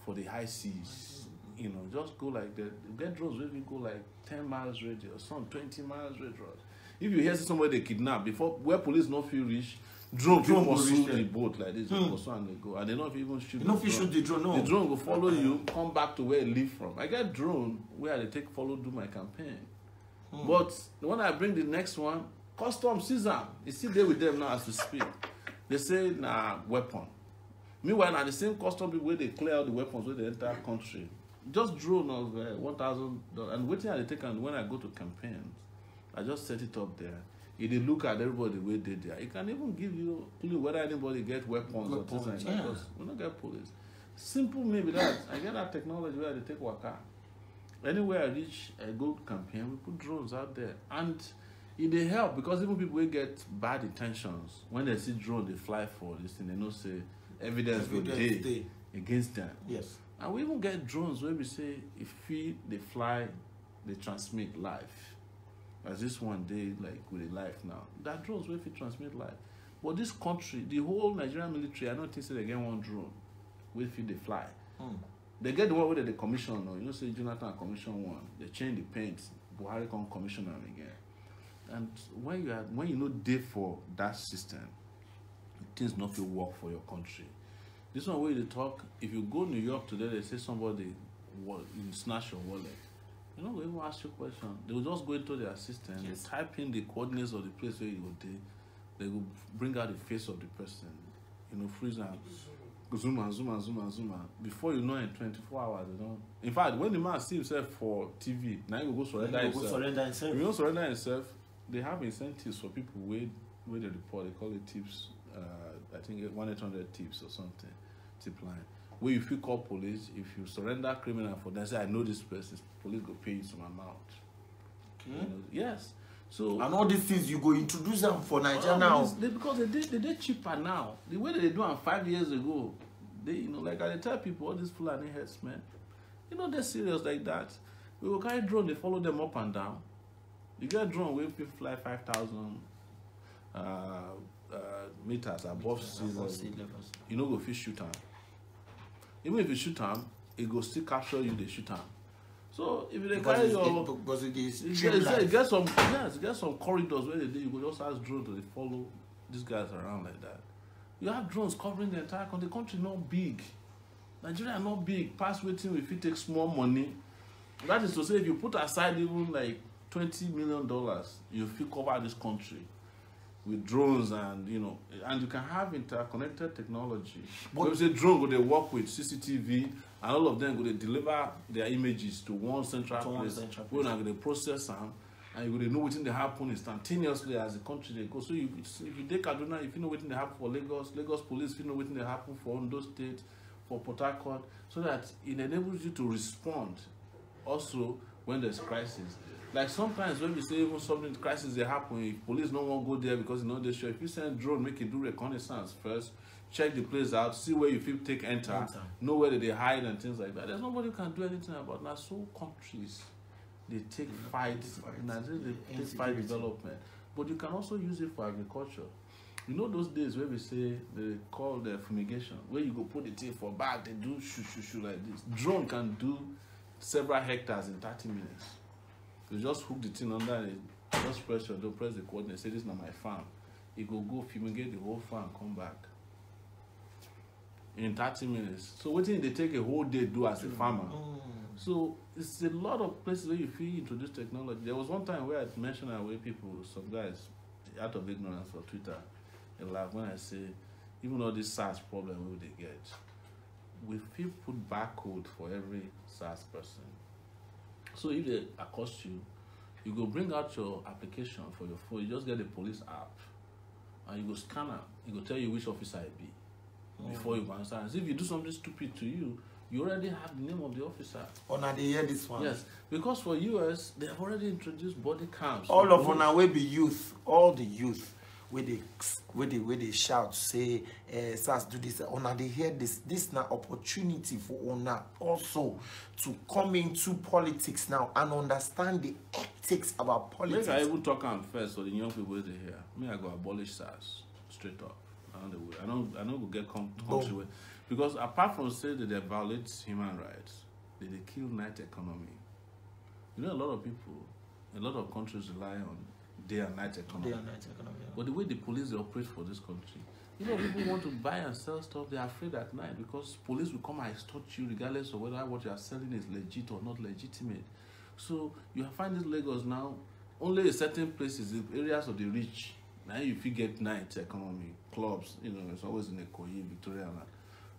for the high seas, you know, just go like that. Get drones where we go like 10 miles radius, some 20 miles radius. If you hear somebody they kidnap before where police not feel reach, drone pursue the boat like this, pursue and they go, and they not even shoot.
You not shoot the drone, no.
The drone will follow you, come back to where it live from. I get drone where they take follow do my campaign, but when I bring the next one, custom season, it's still there with them now as we speak. They say nah weapon. Meanwhile, now the same custom people where they clear out the weapons where they enter country. Just drone of $1,000 and waiting at the take, and when I go to campaigns, I just set it up there. If they look at everybody where they there, it can even give you clue whether anybody get weapons or things like that. Because we don't get police. Simple maybe that. I get that technology where they take waka. Anywhere I reach, I go campaign, we put drones out there. And it help because even people will get bad intentions. When they see drone, they fly for this thing, they know say evidence will day against them.
Yes.
And we even get drones where we say if they fly, they transmit live. As this one day, like with a life now. That drones where we transmit live. But this country, the whole Nigerian military, I don't think so they get one drone where they fly. They get the one where they commission, or you know, say Jonathan commission one. They change the paint, Buhari come commission them again. And when you know they for that system, things not will work for your country. This one where they talk, if you go New York today, they say somebody will snatch your wallet. You know, they will ask you a question. They will just go into their system, yes. They type in the coordinates of the place where you will be. They will bring out the face of the person, you know, freeze and zoom and. Before you know, in 24 hours, you know. In fact, when the man sees himself for TV, now he will go surrender himself. If you don't surrender himself, they have incentives for people where they report. They call it tips. I think 1-800-TIPS or something. Tip line. Where if you call police, if you surrender criminal for them, say I know this person, police go pay you some amount. Okay. You know, yes. So
and all these things you go introduce them for Nigeria now.
Because they cheaper now. The way that they do them 5 years ago, they, you know, like I tell people, all these Fulani heads, man, you know, they're serious like that. We will carry drone, they follow them up and down. You get a drone where people fly 5,000 meters above sea levels. You know, go fish shoot them. Even if you shoot them, it go still capture you. They shoot them. So if they carry your, get some corridors where they do. You go just ask drones to follow these guys around like that. You have drones covering the entire country. The country not big. Nigeria not big. Pass waiting if you take small money. That is to say, if you put aside even like $20 million, you feel cover this country with drones, and you know, and you can have interconnected technology. But when you say drone, they work with CCTV, and all of them go they deliver their images to one central place. Where they process them, and you know what they happen instantaneously as the country they go. So if you take Kaduna, if you know what they happen for Lagos police, if you know what they happen for Ondo State, for Port Harcourt, so that it enables you to respond also when there's crisis. Like sometimes when we say even something crisis they happen, if police don't want to go there because you know they're sure. If you send drone, make it do reconnaissance first, check the place out, see where you feel take enter, know where they hide and things like that. There's nobody who can do anything about that. So countries they take fight development. But you can also use it for agriculture. You know those days where we say they call the fumigation, where you go put the thing for back, they do shoo like this. Drone can do several hectares in 30 minutes. You just hook the thing under it, just press your door, press the coordinate, say this is not my farm. It go fumigate the whole farm, come back in 30 minutes. So what thing they take a whole day do as a farmer. So it's a lot of places where you feel introduce technology. There was one time where I mentioned our way people, some guys, out of ignorance for Twitter, they laugh when I say, even all this SARS problem we they get, we feel put barcode for every SARS person. So if they accost you, you go bring out your application for your phone. You just get the police app, and you go scan it. It go tell you which officer it be before you go answer. And if you do something stupid to you, you already have the name of the officer.
Oh, now they hear this one.
Yes, because for US they have already introduced body cams.
All of on our way be youth, all the youth. Where they shout, say, SARS do this, Ona they hear this. This now opportunity for Ona also to come into politics now and understand the ethics about politics.
Maybe I even talk on first so the young people they hear. Me, I go abolish SARS straight up. I don't go get country way. Because apart from saying that they violate human rights, they kill night economy. You know, a lot of people, a lot of countries rely on day and night economy. But the way the police they operate for this country, you know, people want to buy and sell stuff, they're afraid at night because police will come and extort you regardless of whether what you are selling is legit or not legitimate. So you find this Lagos now, only in certain places, the areas of the rich, now you get night economy, clubs, you know, it's always in Ikoyi, Victoria land.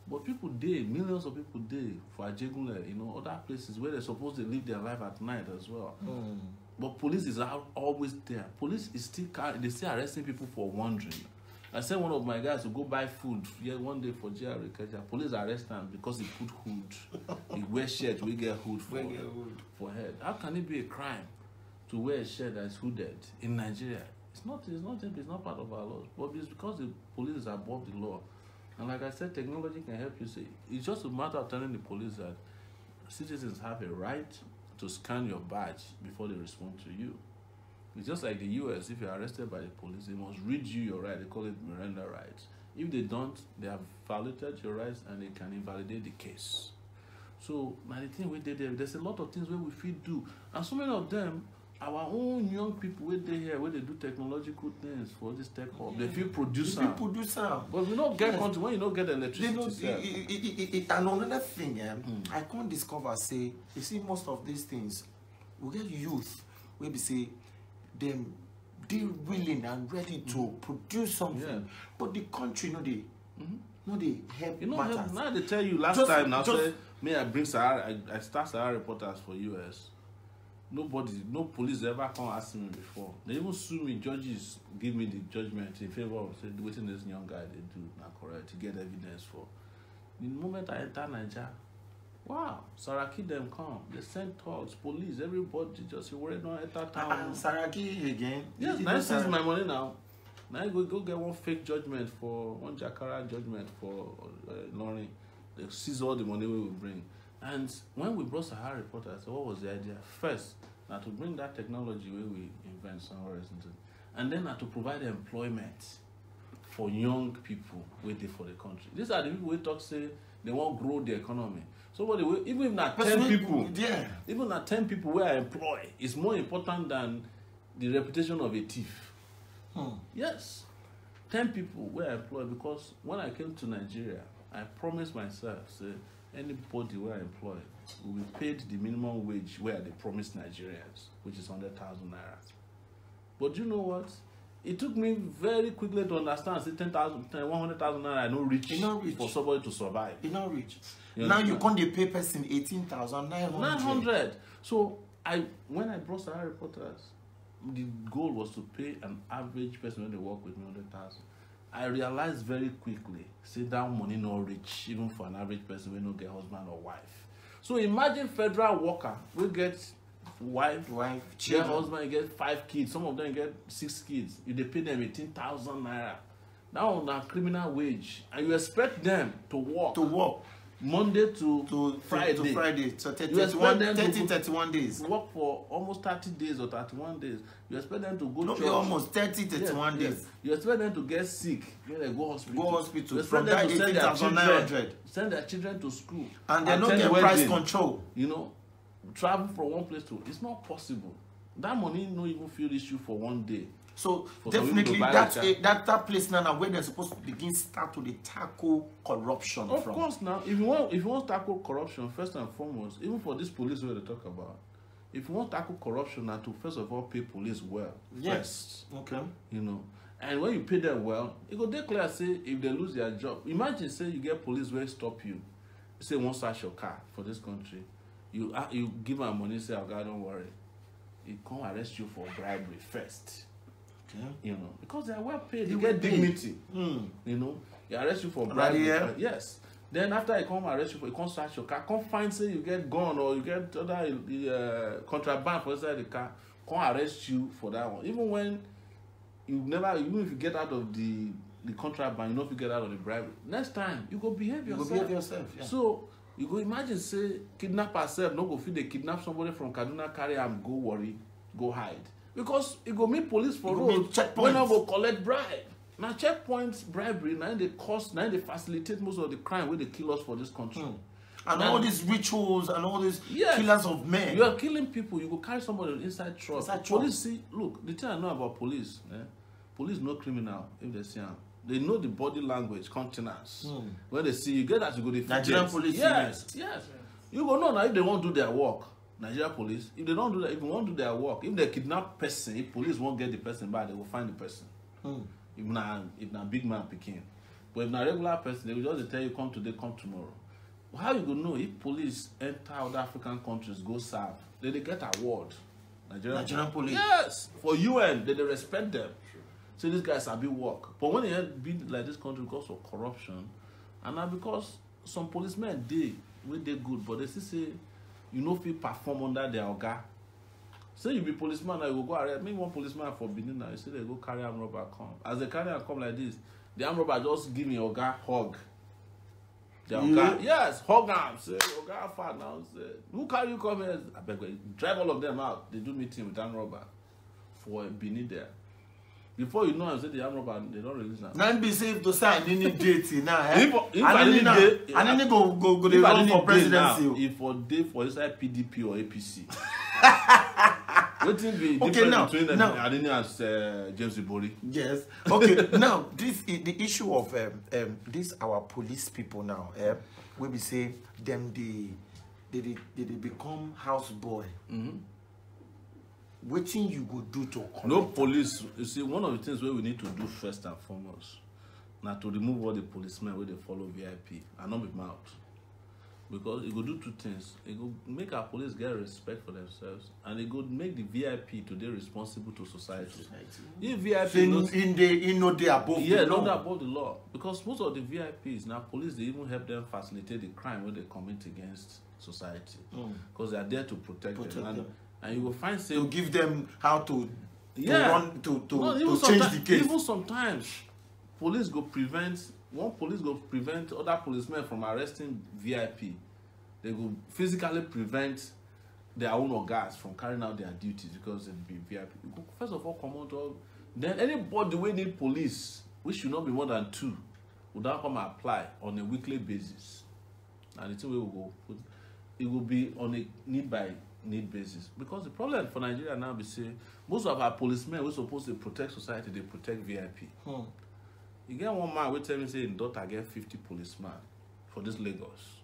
But people day, millions of people day for Ajegule, you know, other places where they're supposed to live their life at night as well. But police is always there. Police is still they still arresting people for wandering. I sent one of my guys to go buy food one day for JR. Police arrest him because he put hood. He wear shirt, we get hood for head. How can it be a crime to wear a shirt that is hooded in Nigeria? It's not part of our laws. But it's because the police is above the law. And like I said, technology can help you see. It's just a matter of telling the police that citizens have a right to scan your badge before they respond to you. It's just like the US, if you're arrested by the police, they must read you your right. They call it Miranda rights. If they don't, they have violated your rights and they can invalidate the case. So, now the thing we did there's a lot of things where we feel do. And so many of them, our own young people where they here, where they do technological things for this tech hub, they feel producer. But we don't get country when you don't get electricity.
And another thing, I can't discover, say, you see, most of these things, we get youth where we say, them, they're willing and ready to produce something. But the country, no, they help.
You know, now they tell you last time, now say, may I bring Sahara, I start Sahara reporters for US. Nobody, no police ever come ask me before. They even sue me, judges give me the judgment in favor of say, waiting this young guy they do not correct to get evidence for. The moment I enter Nigeria, wow, Saraki them come. They send thugs, police, everybody just worry not enter town.
Saraki again?
Yes, now this is my money now. Now you go get one fake judgment for one Jakara judgment for Lauren. They seize all the money we will bring. And when we brought Sahara reporters, what was the idea? First, now to bring that technology where we invent somewhere else, and then to provide employment for young people waiting for the country. These are the people who talk say they want to grow the economy. So what they will, even if not 10 people, even not 10 people where I employ, is more important than the reputation of a thief. Yes, 10 people where I employ, because when I came to Nigeria, I promised myself, say, anybody where I employ will be paid the minimum wage where they promised Nigerians, which is 100,000 naira. But you know what? It took me very quickly to understand, say 100,000 naira no reach for somebody to survive.
It's not rich. Now you can't pay person 18,900.
So when I brought Sahara reporters, the goal was to pay an average person when they work with me 100,000. I realized very quickly, say that money not rich, even for an average person when no get husband or wife. So imagine federal worker will get wife, get husband, get 5 kids. Some of them get 6 kids. You they pay them 18,000 naira. Now on a criminal wage, and you expect them to work Monday to Friday.
So 31 days.
Work for almost 30 days or 31 days. You expect them to go
to almost 31 days.
Yes. You expect them to get sick, they go hospital.
You expect them to
send their children to school.
And they don't get price control.
You know, travel from one place to, it's not possible. That money no even feel issue for one day.
So definitely that place now where they're supposed to begin start to tackle corruption.
Of course now, if you want to tackle corruption, first and foremost, even for this police where they talk about, if you want to tackle corruption, now to first of all pay police well.
Yes.
First.
Okay.
You know. And when you pay them well, it go declare say if they lose their job. Imagine say you get police where stop you. Say won't search your car for this country. You give them money, say, oh God, don't worry. It can't arrest you for bribery first. Okay. You know, because they are well paid, they get dignity. You know, they arrest you for bribery. Yes. Then after they come arrest you for, you can't search your car, can't find say you get gun or you get other contraband for inside the car, can't arrest you for that one. Even when even if you get out of the contraband, you know if you get out of the bribery. Next time you go behave yourself.
Yeah.
So you go imagine say kidnap herself, no go feel they kidnap somebody from Kaduna, carry and go worry, go hide. Because it go meet police for road, when I go collect bribe. Now checkpoints, bribery, now they facilitate most of the crime where they kill us for this country.
And all these rituals and all these killers of men.
You are killing people, you go carry somebody inside truck. Police see, look, the thing I know about police, police no criminal if they see them. They know the body language, countenance. When they see you, get that you go the
Nigerian police.
Yes. You go know now if they won't do their work. Nigerian police, if they don't do that, if they won't do their work, if they kidnap person, if police won't get the person back, they will find the person. If not big man picking. But if not regular person, they will just tell you come today, come tomorrow. How you gonna know if police enter other African countries, go serve, they get award.
Nigerian police.
Yes. For UN, they respect them. So these guys are big work. But when they be like this country because of corruption, and now because some policemen they good, but they still say you know if you perform under their oga. Say you be policeman now, you will go arrest. Maybe one policeman for Benin now, you say they go carry arm robber come. As they carry arm come like this, the arm robber just give me oga hug. The oga, yes, hug arm. Say oga fat now. Say who carry you come here? I beg you, drive all of them out. They do meeting with arm robber for Benin there. Before you know, I say the arm robber, they don't release now.
Now be safe to say any date now.
If I
need go they run for presidency.
If for day for inside PDP or APC. What will be different between Adini and James Ibori?
Yes. Okay. Now, this is the issue of this our police people now. Where we say them they become houseboy. What thing you go do to correct?
No police. You see, one of the things where we need to do first and foremost, now to remove all the policemen where they follow VIP and not be mouth. Because it will do two things. It will make our police get respect for themselves, and it will make the VIP today responsible to society. If VIP
they above the law.
Not above the law. Because most of the VIPs now, police they even help them facilitate the crime when they commit against society. Because they are there to protect them. And you will find
to give them how to run to change the case.
Even sometimes police go prevent other policemen from arresting VIP. They go physically prevent their own organs from carrying out their duties because they be VIP. First of all, come out all. Then anybody we need police, which should not be more than 2, would now come and apply on a weekly basis. And the thing we will go, it will be on a need basis. Because the problem for Nigeria now is say most of our policemen we're supposed to protect society, they protect VIP. You get one man will tell me say in daughter get 50 policemen for this Lagos.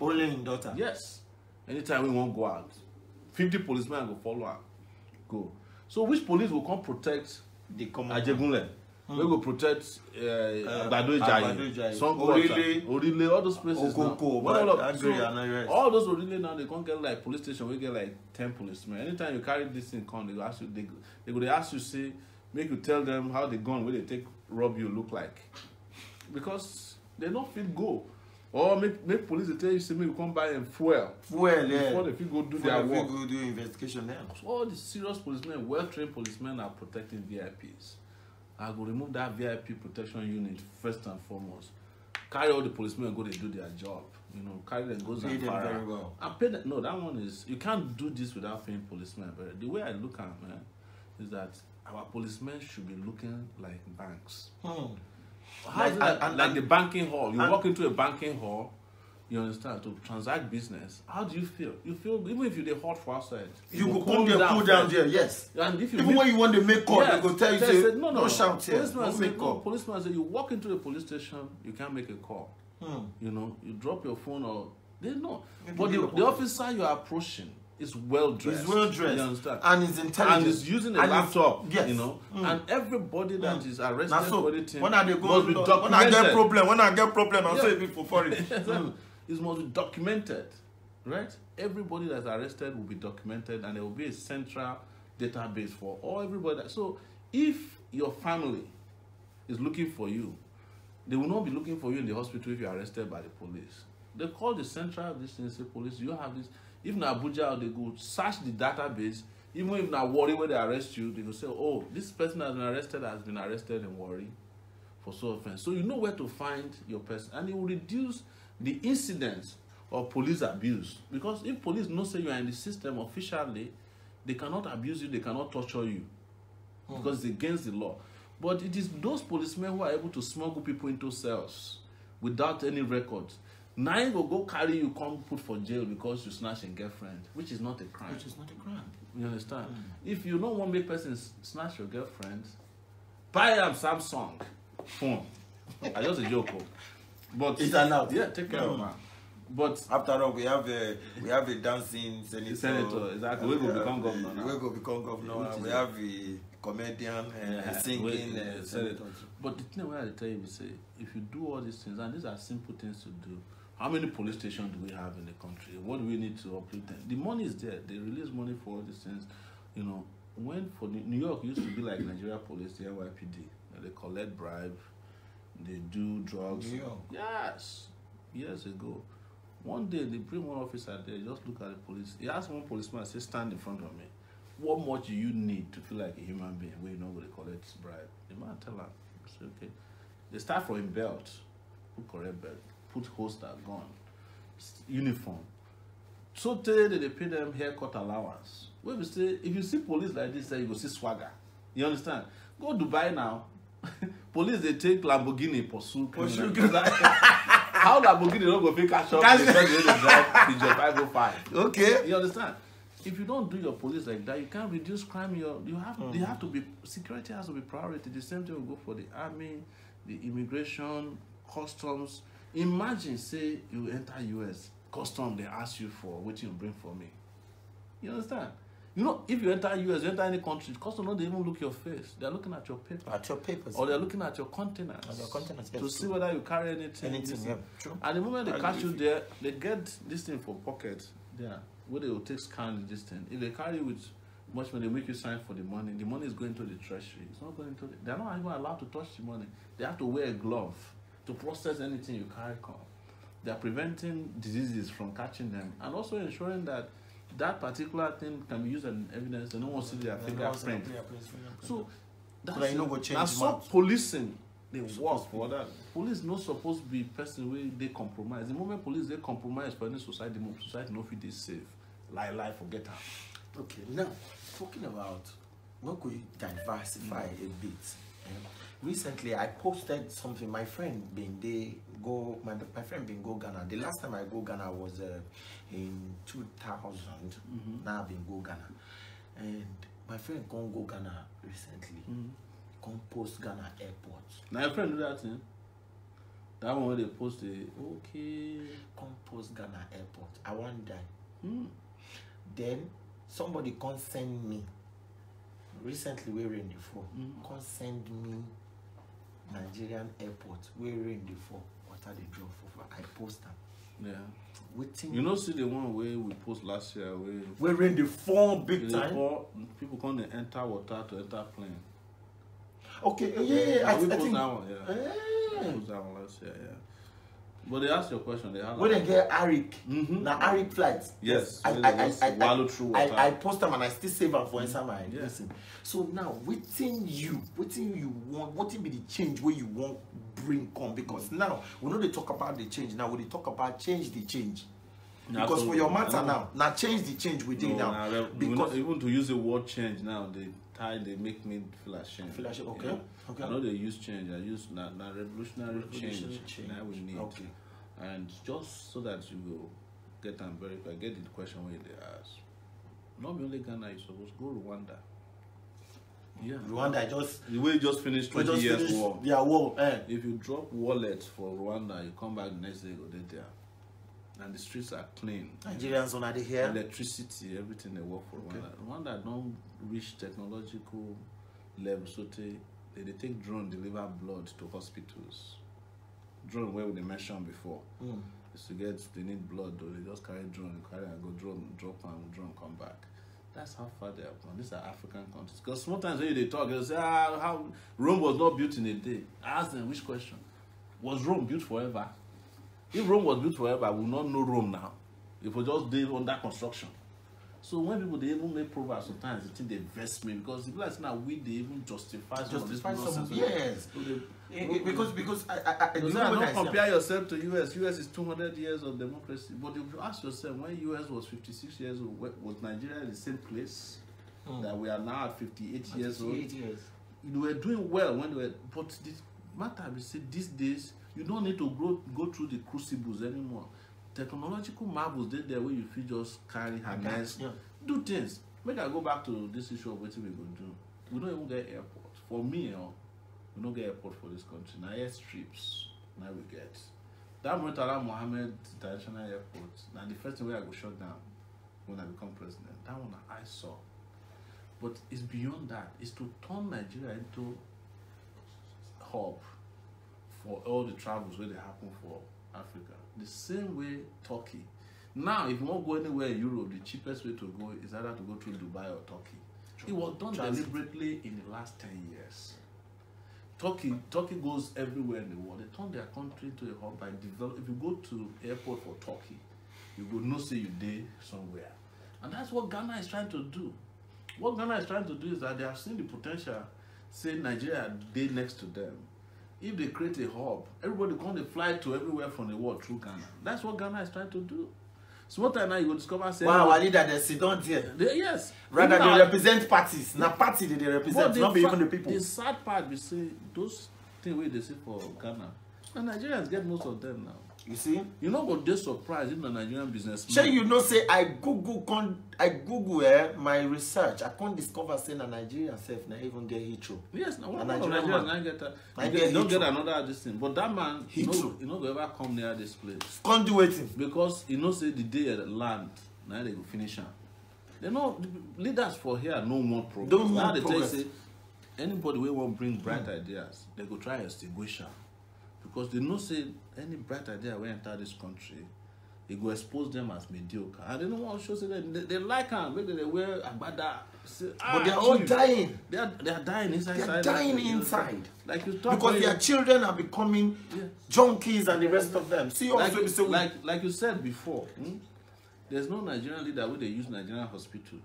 Only in daughter?
Yes. Anytime we won't go out, 50 policemen go follow her. Go. So which police will come protect
the
Ajegunle? We go protect Goddaughters, Orile, all those places now. All those Orile now, they can't get like police station, we get like 10 policemen. Anytime you carry this thing come, they go ask you, they go ask you, say, make you tell them how the gun where they take rob you look like. Because they don't feel go. Or make police tell you, say, maybe come buy and fuel.
Yeah.
Before they feel go do their work.
Go do investigation now.
So all the serious policemen, well-trained policemen are protecting VIPs. I will remove that VIP protection unit first and foremost. Carry all the policemen and go, they do their job. You know, carry them, go
pay them very well.
And pay them. No, that one is, you can't do this without paying policemen. But the way I look at it, man, is that our policemen should be looking like banks. Like the banking hall. You walk into a banking hall, you understand, to transact business. How do you feel? You feel, even if you're hot for outside,
you go come there, cool down there, yes.
And if you
even when you want to make call, they go tell you, say, no shout here,
don't
make call.
Policeman say, you walk into a police station, you can't make a call. You know, you drop your phone or, they know. But the officer you are approaching is well dressed.
He's well dressed.
You understand?
And he's intelligent.
And he's using a laptop.
Yes.
You know. And everybody that is arrested for the thing
when I get problem, I'm saying people for it.
It must be documented. Right? Everybody that's arrested will be documented, and there will be a central database for all everybody. So if your family is looking for you, they will not be looking for you in the hospital if you're arrested by the police. They call the central distance police. You have this. If in Abuja, they go search the database. Even if na Warri where they arrest you, they will say, oh, this person has been arrested in Warri for so offense. So you know where to find your person. And it will reduce the incidence of police abuse. Because if police know say you are in the system officially, they cannot abuse you, they cannot torture you. Because it's against the law. But it is those policemen who are able to smuggle people into cells without any records. Now you will go carry you, come put for jail because you snatch a girlfriend, which is not a crime.
Which is not a crime.
You understand? If you don't want to make person snatch your girlfriend, buy a Samsung phone. I just a joke. But
it's allowed.
Yeah, take care of her. But
after all, we have a dancing senator.
Exactly. We will become governor now.
We will become governor. We have a comedian singing senator.
But the thing I tell you is, say, if you do all these things, and these are simple things to do, how many police stations do we have in the country? What do we need to uplift them? The money is there. They release money for all these things. You know, when for New York used to be like Nigeria Police, the NYPD. They collect bribe, they do drugs.
New York.
Yes, years ago. One day they bring one officer there, just look at the police. He asked one policeman, say, stand in front of me. What more do you need to feel like a human being where you know going to collect bribe? The man tell her, say, okay. They start from a belt, put correct belt, put holster, gun, uniform. So they pay them haircut allowance. Where we say, if you see police like this, you go see swagger. You understand? Go Dubai now. Police they take Lamborghini pursue criminals. How Lamborghini don't go pick a shop? They drive the 505.
Okay.
You understand? if you don't do your police like that, you can't reduce crime. You have to be, security has to be priority. The same thing will go for the army, the immigration, customs. Imagine, say you enter US, custom, they ask you for what you bring for me. You understand? You know, if you enter US, you enter any country, custom don't even look your face. They're looking at your paper.
At your papers.
Or they're looking at your containers.
At your containers, yes,
to see whether you carry anything.
Yeah. True.
And the moment they catch you there, they get this thing for pocket. Yeah. Where they will take scan this thing. If they carry with much money, they make you sign for the money is going to the treasury. It's not going to they're not even allowed to touch the money. They have to wear a glove to process anything you carry. They are preventing diseases from catching them and also ensuring that that particular thing can be used as evidence and no one see their fingerprint. So that's not policing. They work for that. Police not supposed to be person where they compromise. The moment police they compromise for any society, the society no feel they safe. Lie, forget her.
Okay, now talking about what could you diversify a bit? Recently, I posted something. My friend my friend been go Ghana. The last time I go Ghana was in 2000. Now I've been go Ghana, and my friend can't go Ghana recently. Can't post Ghana airport.
Now your friend do that thing. That one where they post it. Okay.
Can't post Ghana airport. I want die. Then somebody can't send me. Recently, we were in the fall. Can't send me Nigerian airport. We were in the fall. What are they draw for? I post them.
Yeah.
Waiting.
You know, see the one where we post last year where
we're in the fall big time.
People can't enter water to enter plane.
Okay, yeah.
We post that one, yeah. We post that one last year, yeah. But they asked your question. They have.
When they get Arik, now Arik flights.
Yes.
I post them and I still save them for inside my listen. So now, waiting you want, what will be the change where you want bring come? Because now we know they talk about the change. Now we talk about change the change. Because for your matter now change the change within now. Because
even to use the word change now, they make me feel ashamed.
Okay.
You know? Okay. I know they use change. I use not revolutionary change. Now we need. Okay. And just so that you will get and verify, get the question where they ask. Not only Ghana, you supposed to go Rwanda. Yeah.
Rwanda
the way you just finished 20 years war.
Yeah, war.
If you drop wallet for Rwanda, you come back the next day, go there. And the streets are clean.
Nigerians on the here.
Electricity, everything they work for Rwanda. Rwanda don't reach technological level, so they take drone, deliver blood to hospitals. Drone where they mentioned before. Is to they need blood, or they just carry drone, drop and drone come back. That's how far they have gone. These are African countries. Because sometimes when they talk, they say, how Rome was not built in a day. I ask them which question. Was Rome built forever? If Rome was built forever, we will not know Rome now. It was just day under construction. So when people they even make proverbs sometimes they think they invest me because people like now they even justify some of this nonsense.
Yes. So because I
don't compare yourself to US. US is 200 years of democracy. But if you ask yourself when US was 56 years old, was Nigeria in the same place that we are now at 58 years old?
58 years.
They were doing well when they were, but the matter we say these days you don't need to go through the crucibles anymore. Technological marvels there where you feel just carry harness, do things. Make I go back to this issue of what we going to do. We don't even get airport. For me, we don't get airport for this country. Now airstrips, now we get. That Murtala Mohammed International Airport, now the first thing where I go shut down when I become president. That one I saw. But it's beyond that. It's to turn Nigeria into hub for all the travels where they happen for Africa. The same way Turkey. Now, if you want to go anywhere in Europe, the cheapest way to go is either to go through Dubai or Turkey. It was done deliberately in the last 10 years. Turkey goes everywhere in the world. They turn their country into a hub by developing. If you go to airport for Turkey, you will not say you day somewhere. And that's what Ghana is trying to do. What Ghana is trying to do is that they have seen the potential, say Nigeria day next to them. If they create a hub, everybody can fly to everywhere from the world through Ghana. That's what Ghana is trying to do. So what time now you will discover say
wow, our leader they sit down there.
Yes.
Rather they represent parties. Now party they represent, not even the people.
The sad part we say those things where they say for Ghana. And Nigerians get most of them now.
You see?
You know what they're surprised in the Nigerian business.
Sure, you know, say I Google my research. I can't discover saying a Nigerian self now even get Heathrow.
Yes, now one
Nigerian
man get don't get another this thing. But that man, you know, ever come near this place.
Can't do it.
Because you know, say the day at the land, now they go finish them. They know leaders for here no more progress.
Don't
now they
progress.
tell you, say anybody will want bring bright ideas, they go try extinguish them. Because they know say any bright idea will enter this country, it will expose them as mediocre. And they don't want to show say they like them, maybe they wear agbada.
But they are all dying.
They are dying inside.
They are dying inside.
Like you talk
because their children are becoming junkies and the rest of them. See also
like you said before, there's no Nigerian leader where they use Nigerian hospital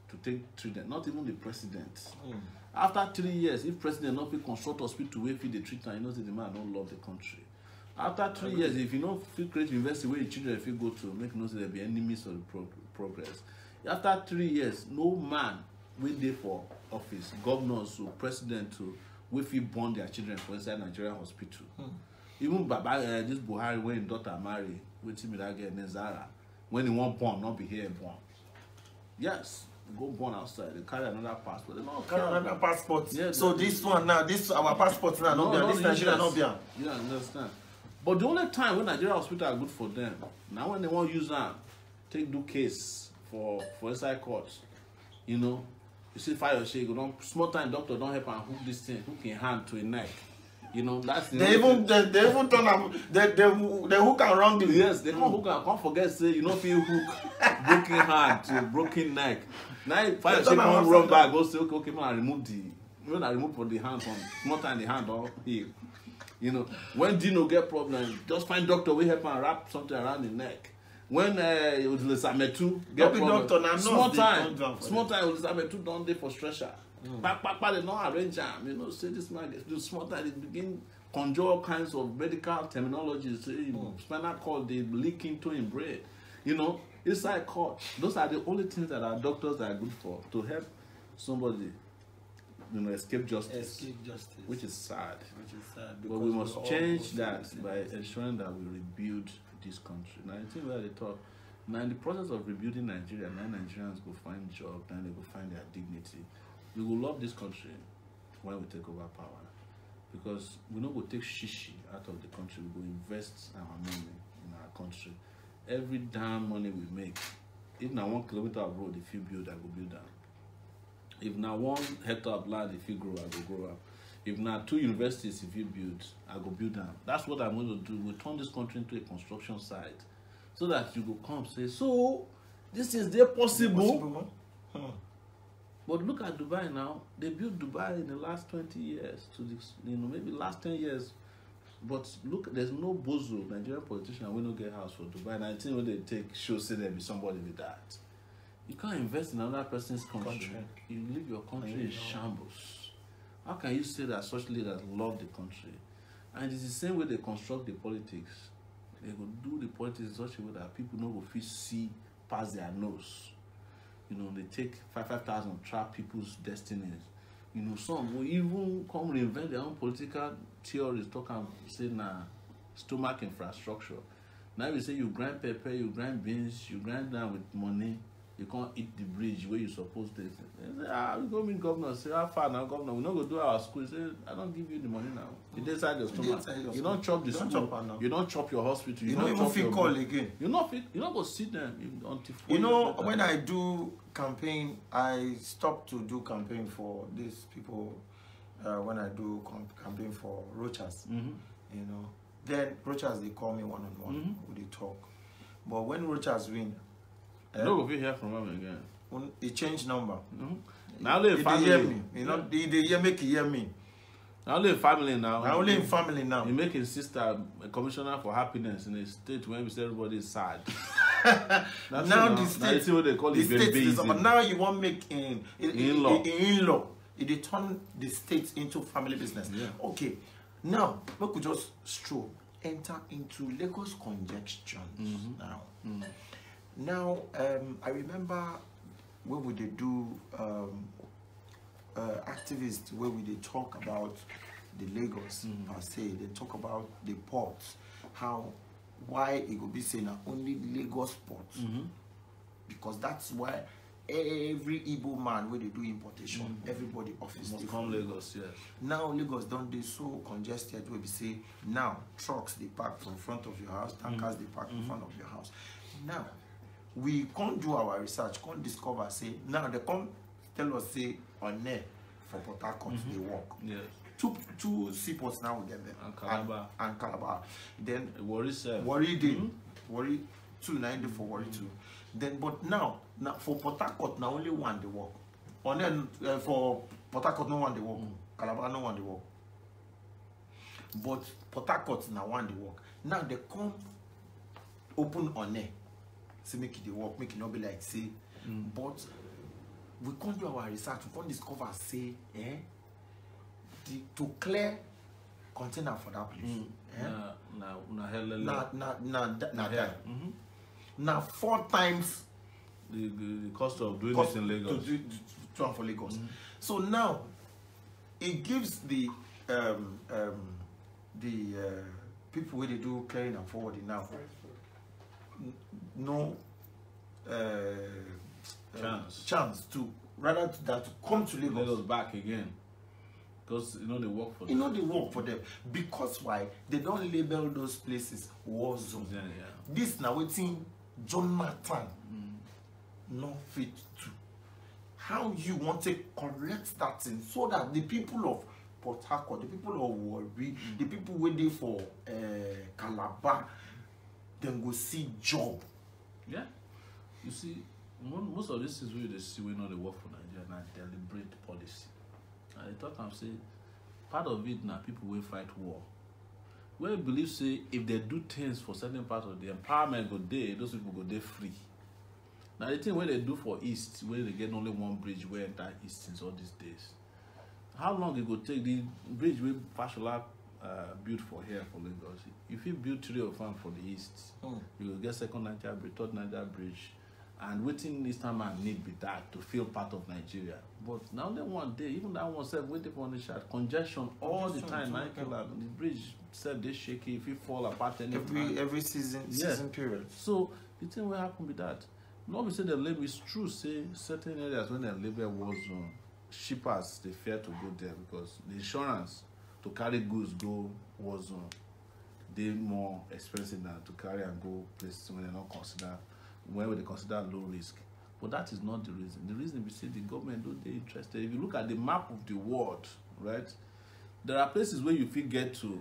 to treat them, not even the president. After 3 years, if president not fit construct hospital where fit the treatment, you know the man don't love the country. After 3 years, if you don't fit create university where the children fit go to, make no say there be enemies of the progress. After 3 years, no man will there for office, governors or president to will fit born their children for inside Nigerian hospital. Even Baba, this Buhari when his daughter marry, waiting me that girl Nezara, when he won't born, not be here born. Yes. Go born outside, they carry another passport. They don't
carry another passport.
Yeah,
so this one now, this our passport now, no, this Nigeria not there.
You understand? But the only time when Nigeria hospital are good for them, now when they want to use them, do case for inside court, you know, you see fire shake, small time doctor don't help and hook this thing, hook in hand to a neck. You know, that's the
they even turn them they hook around the
yes, they can't hook and can't forget say you know feel hook broken hand to broken neck. Now fire shake one run back, go say okay, man, I remove for the hand from small time the hand or heal. You know, when Dino get problem, just find doctor we help and wrap something around the neck. When Ulisametu get problem, small time Ulisametu don't dey for stretcher. They don't arrange them, you know, say this man gets do small time, they begin conjure all kinds of medical terminologies, spinal cord, they leak into him brain. You know, inside court. Those are the only things that our doctors are good for, to help somebody, you know, escape justice. Which is sad. But we must change that by ensuring that we rebuild this country. Now, I think where they talk, now in the process of rebuilding Nigeria, now Nigerians go find job, then they go find their dignity. We will love this country when we take over power. Because we not go take shishi out of the country, we go invest our money in our country. Every damn money we make, if now 1 kilometer of road, if you build, I go build them. If now 1 hectare of land, if you grow, I go grow up. If now 2 universities, if you build, I go build them. That's what I'm going to do. We'll turn this country into a construction site. So that you go come say, so, this is there possible? But look at Dubai now. They built Dubai in the last 20 years to this, you know, maybe last 10 years. But look, there's no bozo Nigerian politician will not get house for Dubai. And I think when they take show, say there be somebody with that. You can't invest in another person's country. You leave your country in shambles. How can you say that such leaders love the country? And it's the same way they construct the politics. They will do the politics in such a way that people don't go feel see past their nose. You know, they take 5,000 trap people's destinies. You know, some will even come reinvent their own political theories, talk and say, nah, stomach infrastructure. Now you say you grind pepper, you grind beans, you grind down with money, you can't eat the bridge where you're supposed to. They say, we go meet governor, say, how far now, governor? We're not going to do our school. He say, I don't give you the money now. It's inside your stomach. You don't chop the school. You don't chop your hospital.
You don't even feel call again.
You not go see them until.
You know, when I do campaign, I stop to do campaign for these people. When I do campaign for Rochas, you know, then Rochas they call me one-on-one, we talk. But when Rochas win,
no, we hear from him again.
He changed number.
Now they
hear me. You know, they make he hear me.
Now only in family now.
Now only in family now.
You make his sister a commissioner for happiness in a state where we say everybody is sad.
Now the state,
what they call it.
But now you want to make
in-law.
It turn the state into family business. Yeah. Okay. Now we could just enter into Lagos congestions now. Now I remember when we did do activists where we did talk about the Lagos per se. They talk about the ports, how why it will be saying only Lagos port. Because that's why every Igbo man where they do importation, everybody office
must come Lagos, yes.
Now Lagos don't they so congested where we say now trucks they park from front of your house, tankers they park in front of your house. Now we can't do our research, can't discover say now they come tell us say on there for Port Harcourt they work.
Yes.
Two seaports now with them and Calabar. Then
Worry sir.
Worry day. Worry 290 for Worry 2. Then but now for Port Harcourt now only one they work. And then for Port Harcourt no one they work. Calabar no one they work. But Port Harcourt now one they work. Now they come open on there. Say make it they work, make it not be like say. But we can't do our research, we can't discover say to clear container for that place. Now 4 times
the cost of doing it in Lagos.
To do for Lagos. So now it gives the people where they do clearing and forwarding now no chance to rather than to come to Lagos
back again. Because you know they work for them.
You know they work for them. Because why? They don't label those places war zone.
Yeah.
This now waiting Jonathan not fit to. How you want to correct that thing so that the people of Port Harcourt, the people of Warri, the people waiting for Calabar, then go see job.
Yeah. You see, most of this is where they see we know they work for Nigeria and deliberate policy. I thought I'm saying part of it now people will fight war. Where you believe say if they do things for certain part of the empowerment go there, those people go there free. Now the thing where they do for East, where they get only one bridge where enter East since all these days. How long it go take the bridge where Fashola built for here for Lagos? If you build 3 or 5 for the East, you will get second Niger bridge, third Niger bridge. And waiting Eastern man need be that to feel part of Nigeria. But now they one day, even that one said waiting for the shot, congestion all the time. The bridge said they shaky if it fall apart
every season period.
So the thing will happen with that. Not we say the label is true, say certain areas when they label war zone, shippers they fear to go there because the insurance to carry goods go war zone, they more expensive than to carry and go places when they not consider where they consider low risk. But that is not the reason. The reason we say the government don't they interested. If you look at the map of the world, right, there are places where you feel get to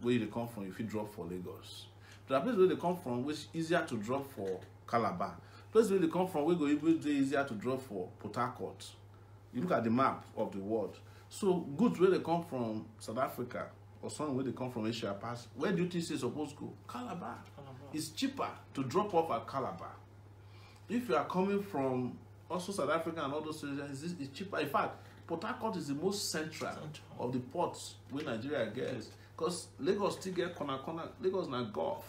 where they come from, you feel drop for Lagos. There are places where they come from which easier to drop for Calabar. Places where they come from where go even easier to drop for Port Harcourt. You look at the map of the world. So goods where they come from South Africa or somewhere where they come from Asia Pass, where do you think it's supposed to go? Calabar. It's cheaper to drop off at Calabar. If you are coming from also South Africa and all those places, it's cheaper. In fact, Port Harcourt is the most central of the ports where Nigeria gets. Because Lagos still get corner. Lagos na Gulf,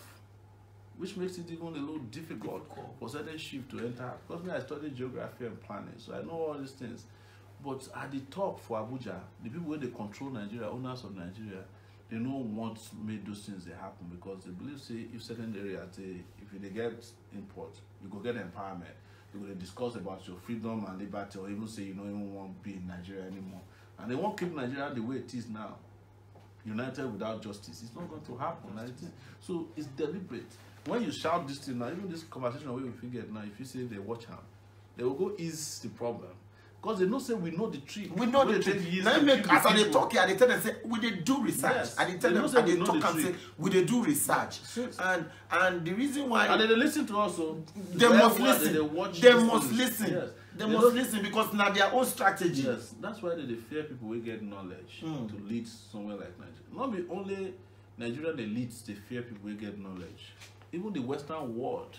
which makes it even a little difficult for certain ships to enter. Because I studied geography and planning, so I know all these things. But at the top for Abuja, the people where they control Nigeria, owners of Nigeria, they know what made those things they happen because they believe say if certain areas if they get import, you go get empowerment. You go discuss about your freedom and liberty, or even say you don't even want to be in Nigeria anymore. And they won't keep Nigeria the way it is now. United without justice. It's not going to happen. So it's deliberate. When you shout this thing now, even this conversation where we figure now, if you say they watch them, they will go ease the problem. Because they know say we know the trick.
We know the trick. Now make as they talk here, they tell them say we they do research.
Yes.
And they tell them and they talk and say we they do research. And the reason why
and they listen to us, so
they must listen. They must listen.
Yes.
They must listen because now their own strategy.
Yes, that's why they fear people will get knowledge to lead somewhere like Nigeria. Not be only Nigeria they lead, they fear people will get knowledge. Even the Western world,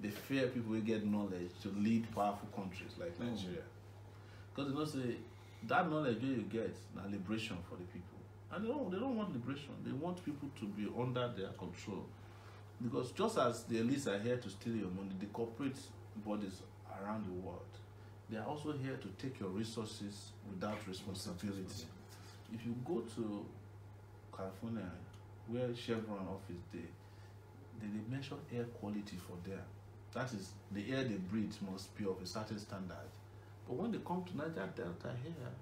they fear people will get knowledge to lead powerful countries like Nigeria. Because they don't say that knowledge you get now liberation for the people. And they don't want liberation. They want people to be under their control. Because just as the elites are here to steal your money, the corporate bodies around the world, they are also here to take your resources without responsibility. If you go to California, where Chevron office day, they measure air quality for there. That is, the air they breathe must be of a certain standard. But when they come to Niger Delta here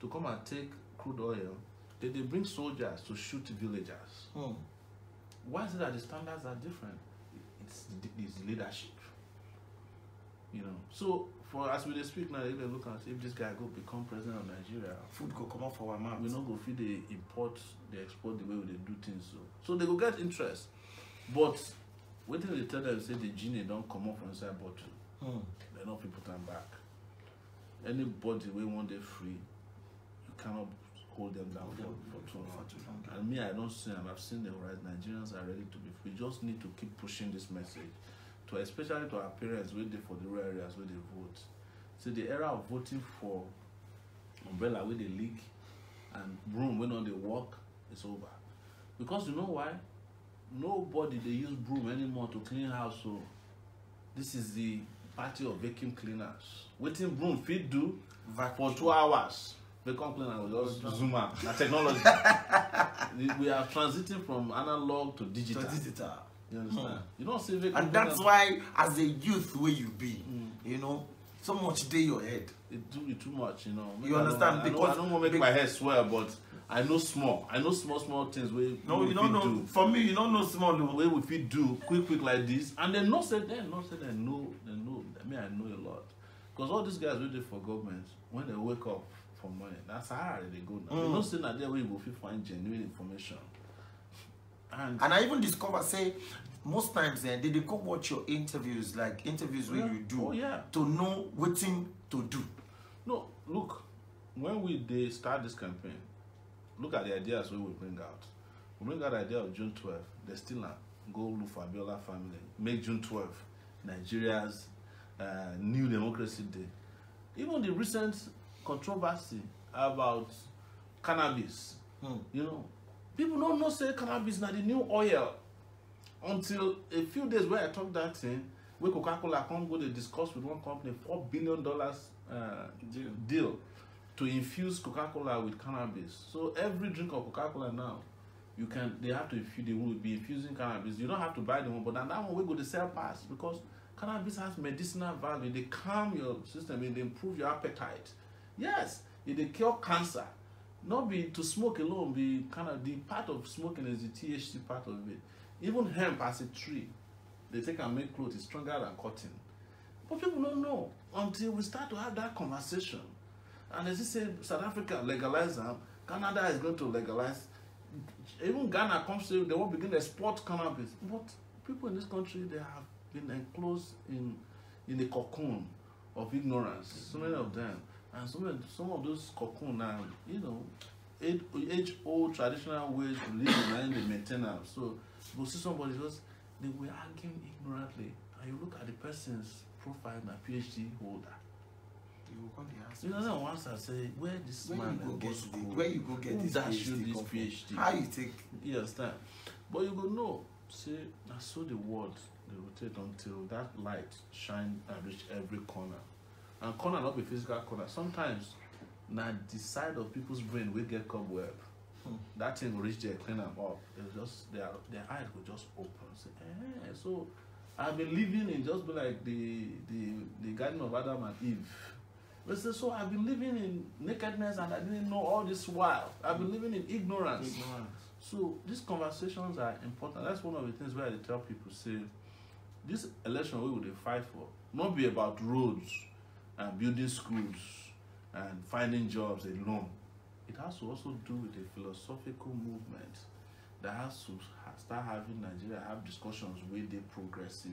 to come and take crude oil, they bring soldiers to shoot villagers. Why is it that the standards are different? It's leadership. You know. So for as we speak now, if they look at if this guy go become president of Nigeria,
food go come up for our mouth.
We not go feed the import, they export the way they do things. So they go get interest. But wait till they tell them say the genie don't come up from inside bottle. They not people turn back. Anybody we want they free, you cannot hold them down for too long. And me, I don't see them. I've seen them right. Nigerians are ready to be free. We just need to keep pushing this message, to especially to our parents where they for the rural areas where they vote. So the era of voting for umbrella where they leak and broom when on they walk is over. Because you know why? Nobody they use broom anymore to clean house. So this is the party of vacuum cleaners. Waiting broom feed do for 2 hours. Vacuum cleaner will just zoom out. The technology. We are transiting from analog to digital. You understand? You don't see vacuum.
And that's why, as a youth, where you be, you know, so much day your head.
It too much, you know.
You understand?
I don't want to make my head swell, but I know small. I know small things where
you don't know. Do. For me, you don't know small
way we fit do quick like this, and then not say then they know. I mean, I know a lot because all these guys waiting for government when they wake up for money. That's how they go now. They don't say that there we will find genuine information. And
I even discover say most times they go watch your interviews, like interviews where you do to know what thing to do.
No, look, when they start this campaign, look at the ideas we will bring out. We bring out the idea of June 12th. They still not go look for Abiola family. Make June 12th Nigeria's new democracy day. Even the recent controversy about cannabis, you know, people don't know say cannabis now the new oil until a few days where I talk that thing, where Coca-Cola come go to discuss with one company $4 billion deal to infuse Coca-Cola with cannabis. So every drink of Coca-Cola now, they will be infusing cannabis. You don't have to buy the one, but then that one we go to sell pass because cannabis has medicinal value. They calm your system, they improve your appetite. Yes, they cure cancer. Not be to smoke alone, be kind of the part of smoking is the THC part of it. Even hemp as a tree, they take and make clothes, it's stronger than cotton. But people don't know until we start to have that conversation. And as you say, South Africa legalize them, Canada is going to legalize. Even Ghana comes to, they won't begin to export cannabis. But people in this country, they have been enclosed in the cocoon of ignorance. So many of them. And some of those cocoon now, you know, age-old traditional ways to live and they maintain them. So you see somebody just, they were arguing ignorantly. And you look at the person's profile, a PhD holder. You know, once I say, where this man go school?
Where you go get this
PhD?
How you take?
You understand? But you go know. Say, I saw the world they rotate until that light shine and reach every corner. And corner not be physical corner. Sometimes, now the side of people's brain will get cobweb. That thing will reach there, clean them up. Just their eyes will just open. Say, so I've been living in just be like the Garden of Adam and Eve. But say, so I've been living in nakedness and I didn't know all this while. I've been living in ignorance. So these conversations are important. That's one of the things where I tell people, say, this election we will fight for, not be about roads and building schools and finding jobs alone. It has to also do with a philosophical movement that has to start having Nigeria have discussions with the progressive,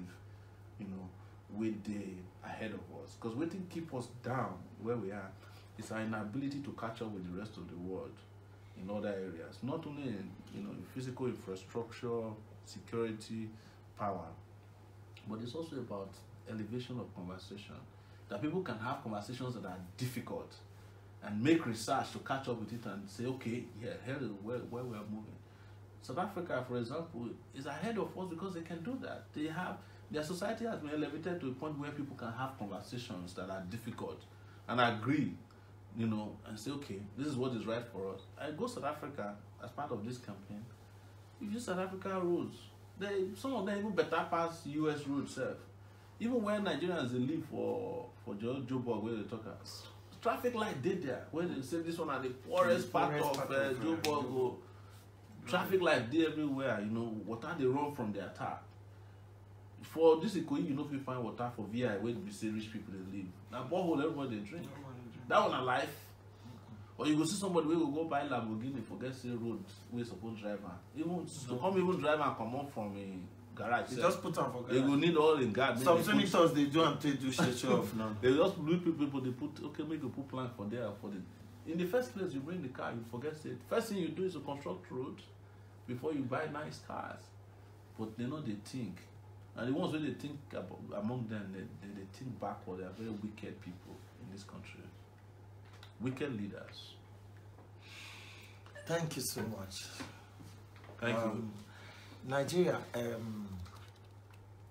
you know, with the ahead of us. Because what can keep us down where we are is our inability to catch up with the rest of the world in other areas. Not only in, you know, in physical infrastructure, security, power, but it's also about elevation of conversation. That people can have conversations that are difficult and make research to catch up with it and say, okay, yeah, here is where we are moving. South Africa, for example, is ahead of us because they can do that. Their society has been elevated to a point where people can have conversations that are difficult and agree, you know, and say, okay, this is what is right for us. I go to South Africa as part of this campaign. We use South Africa rules. some of them even better pass US road self. Even when Nigerians they live for Joburg where they talk about traffic light did there where they say this one are the poorest part of Joburg. Traffic light there everywhere, you know, water they run from their tap. For this Ikoyi, you know if you find water for VI where we say rich people they live. Now borehole everybody they drink. That one a life. Or you go see somebody where will go buy Lamborghini forget say road we supposed drive on. Even to come even drive and come out from a garage.
They just put on for garage.
They go need all in guard.
Some senators they do and they do show off now.
They just look people they put okay make a put plan for there for the. In the first place, you bring the car, you forget it. First thing you do is to construct roads before you buy nice cars. But they know they think. And the ones where they think about, among them, they think backward. They are very wicked people in this country. Wicked leaders.
Thank you so much.
Thank you.
Nigeria,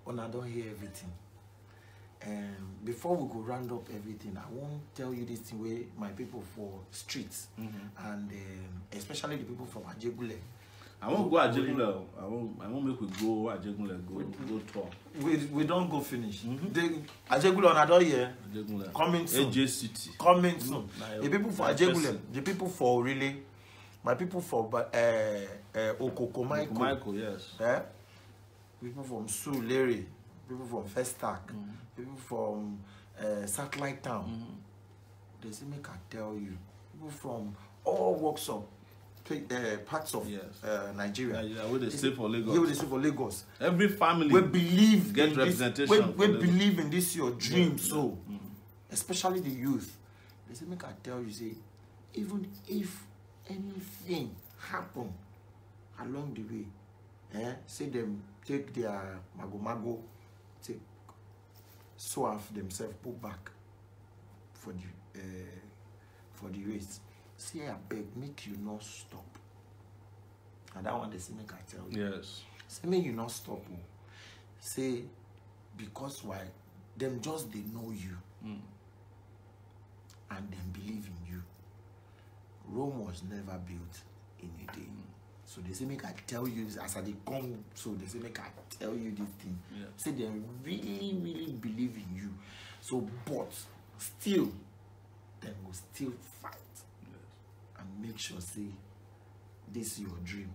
when I don't hear everything. Before we go round up everything, I won't tell you this thing where my people for streets and especially the people from Ajegule.
I won't go Ajegule. I won't make we go Ajegule. Go talk.
We don't go finish. Ajegule on another year. Coming soon.
AJ City.
Coming soon. The people for Ajegule. The people for really. My people for Okoko
Michael. Yes.
People from Surulere. People from Festac, people from Satellite Town. They say, make I tell you, people from all walks of parts of Nigeria.
Yeah, where they stay for Lagos.
Yeah, where they stay for Lagos.
Every family
we believe
get
in
representation.
We believe in this your dream, so especially the youth. They say, make I tell you, say, even if anything happen along the way, say them take their mago. Take swerve themselves, put back for the race. Say I beg, make you not stop. And that one they say make I tell you.
Yes.
Say make you not stop. Say because why? Them just they know you and them believe in you. Rome was never built in a day. So they say make I tell you this as they come. So they say make I tell you this thing.
Yeah.
Say they really, really believe in you. So but still, they will still fight and make sure say this is your dream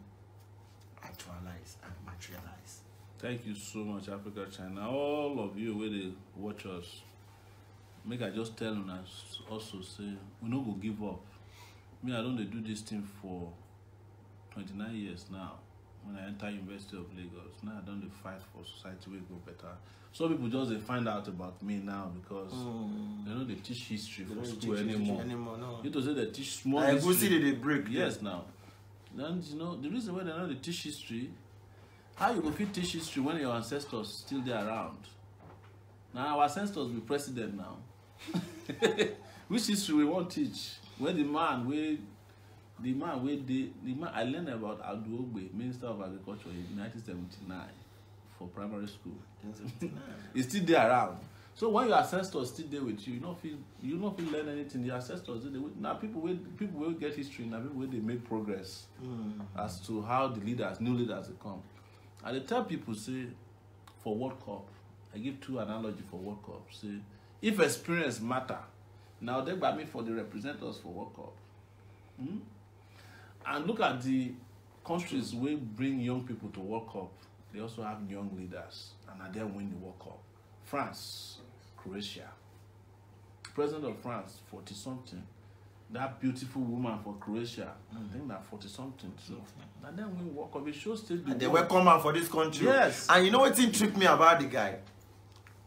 actualize and materialize.
Thank you so much, Africa China. All of you where they watch us. Make I just tell them also say we no go give up. Me, I don't do this thing for 29 years now. When I enter University of Lagos, now I don't fight for society will go better. Some people just they find out about me now because they know they teach history for school anymore.
No.
You to say they teach small
I
history.
go see they break.
Yes, now. Then you know the reason why they know they teach history. How you go fit teach history when your ancestors still there around? Now our ancestors be president now. Which history we won't teach? When the man I learned about Aduogbe, Minister of Agriculture in 1979 for primary school. He's still there around. So when your ancestors still there with you, you don't feel learn anything. The ancestors now people will get history now people will they make progress as to how the new leaders they come. And they tell people say for World Cup, I give two analogy for World Cup. Say if experience matter, now they buy me for the representatives for World Cup. And look at the countries where bring young people to World Cup. They also have young leaders and they win the World Cup. France, Croatia. President of France, 40-something. That beautiful woman for Croatia, I think that 40-something. So, and then win World Cup. It shows still
and they welcome her for this country.
Yes.
And you know what tricked me about the guy?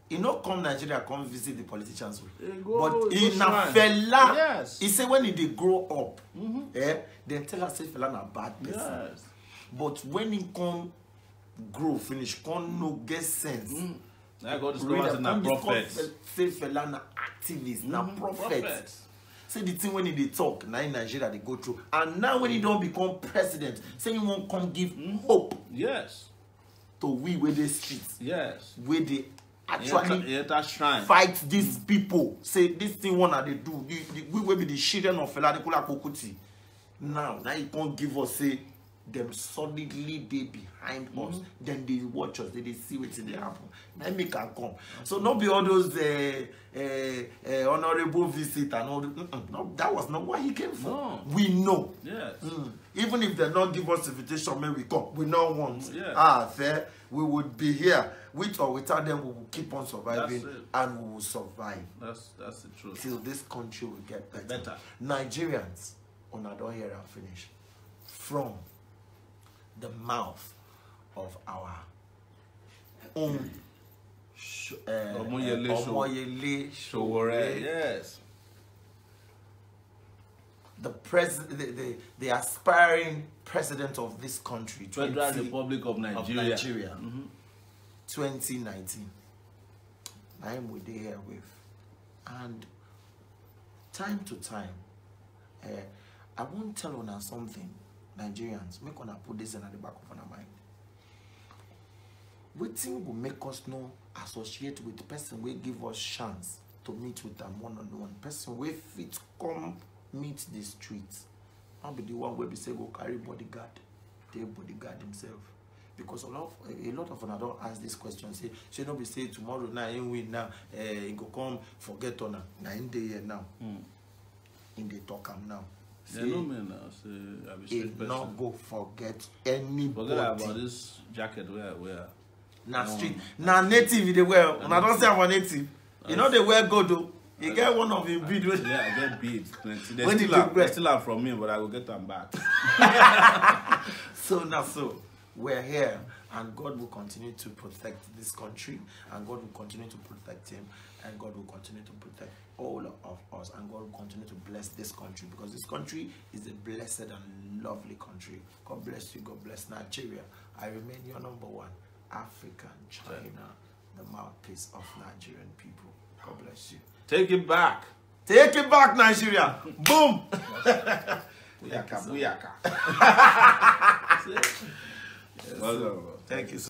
He not come Nigeria, come visit the politicians. But he na fella.
Yes.
He say when they grow up, then tell us say fella na bad person.
Yes.
But when he come grow, finish, come no get sense.
I got discovered na prophet.
Say fella na activist, na prophet. Say the thing when he talk, now in Nigeria they go through. And now when he don't become president, say he won't come give hope.
Yes.
To we where they streets.
Yes.
Where they actually
shrine.
Fight these people. Say this thing one that they do. We will be the children of Fela Adekunle Apokuti. Now you can't give us say them solidly they behind us, then they watch us, they see what they happen. Let me can come. So not be all those honorable visit and all. No, that was not what he came for.
No.
We know.
Yes.
Even if they not give us invitation, may we come. We not want.
Yes.
Fair. We would be here. With or without them, we will keep on surviving, and we will survive.
That's the truth.
Till this country will get better. Nigerians, on I don't hear and finish. From the mouth of our own
Omoyele Sowore. Yes.
The aspiring president of this country,
Federal Republic of Nigeria.
2019. I am with here with, and time to time, I won't tell on something. Nigerians, make on put this in at the back of our mind. Waiting will make us know, associate with the person will give us chance to meet with them one-on-one. Person will fit come meet the streets. I'll be the one where we say go carry bodyguard. Take bodyguard himself. Because a lot of them don't ask this question. Say, should not be say tomorrow now in win now. He go come forget on now in the year now. In the talk am now.
Say, no man now. Say I be straight person.
Not go forget anybody.
Forget about this jacket where I wear.
Na street. Na native they wear. And I don't say I'm a native. You know they wear gold though. You get one of your beads.
Yeah, I get beads. They still are from me, but I will get them back.
So now we're here, and God will continue to protect this country, and God will continue to protect him, and God will continue to protect all of us, and God will continue to bless this country, because this country is a blessed and lovely country. God bless you. God bless Nigeria. I remain your number one, African China, the mouthpiece of Nigerian people. God bless you.
Take it back.
Take it back, Nigeria. Boom.
Booyaka.
Thank you so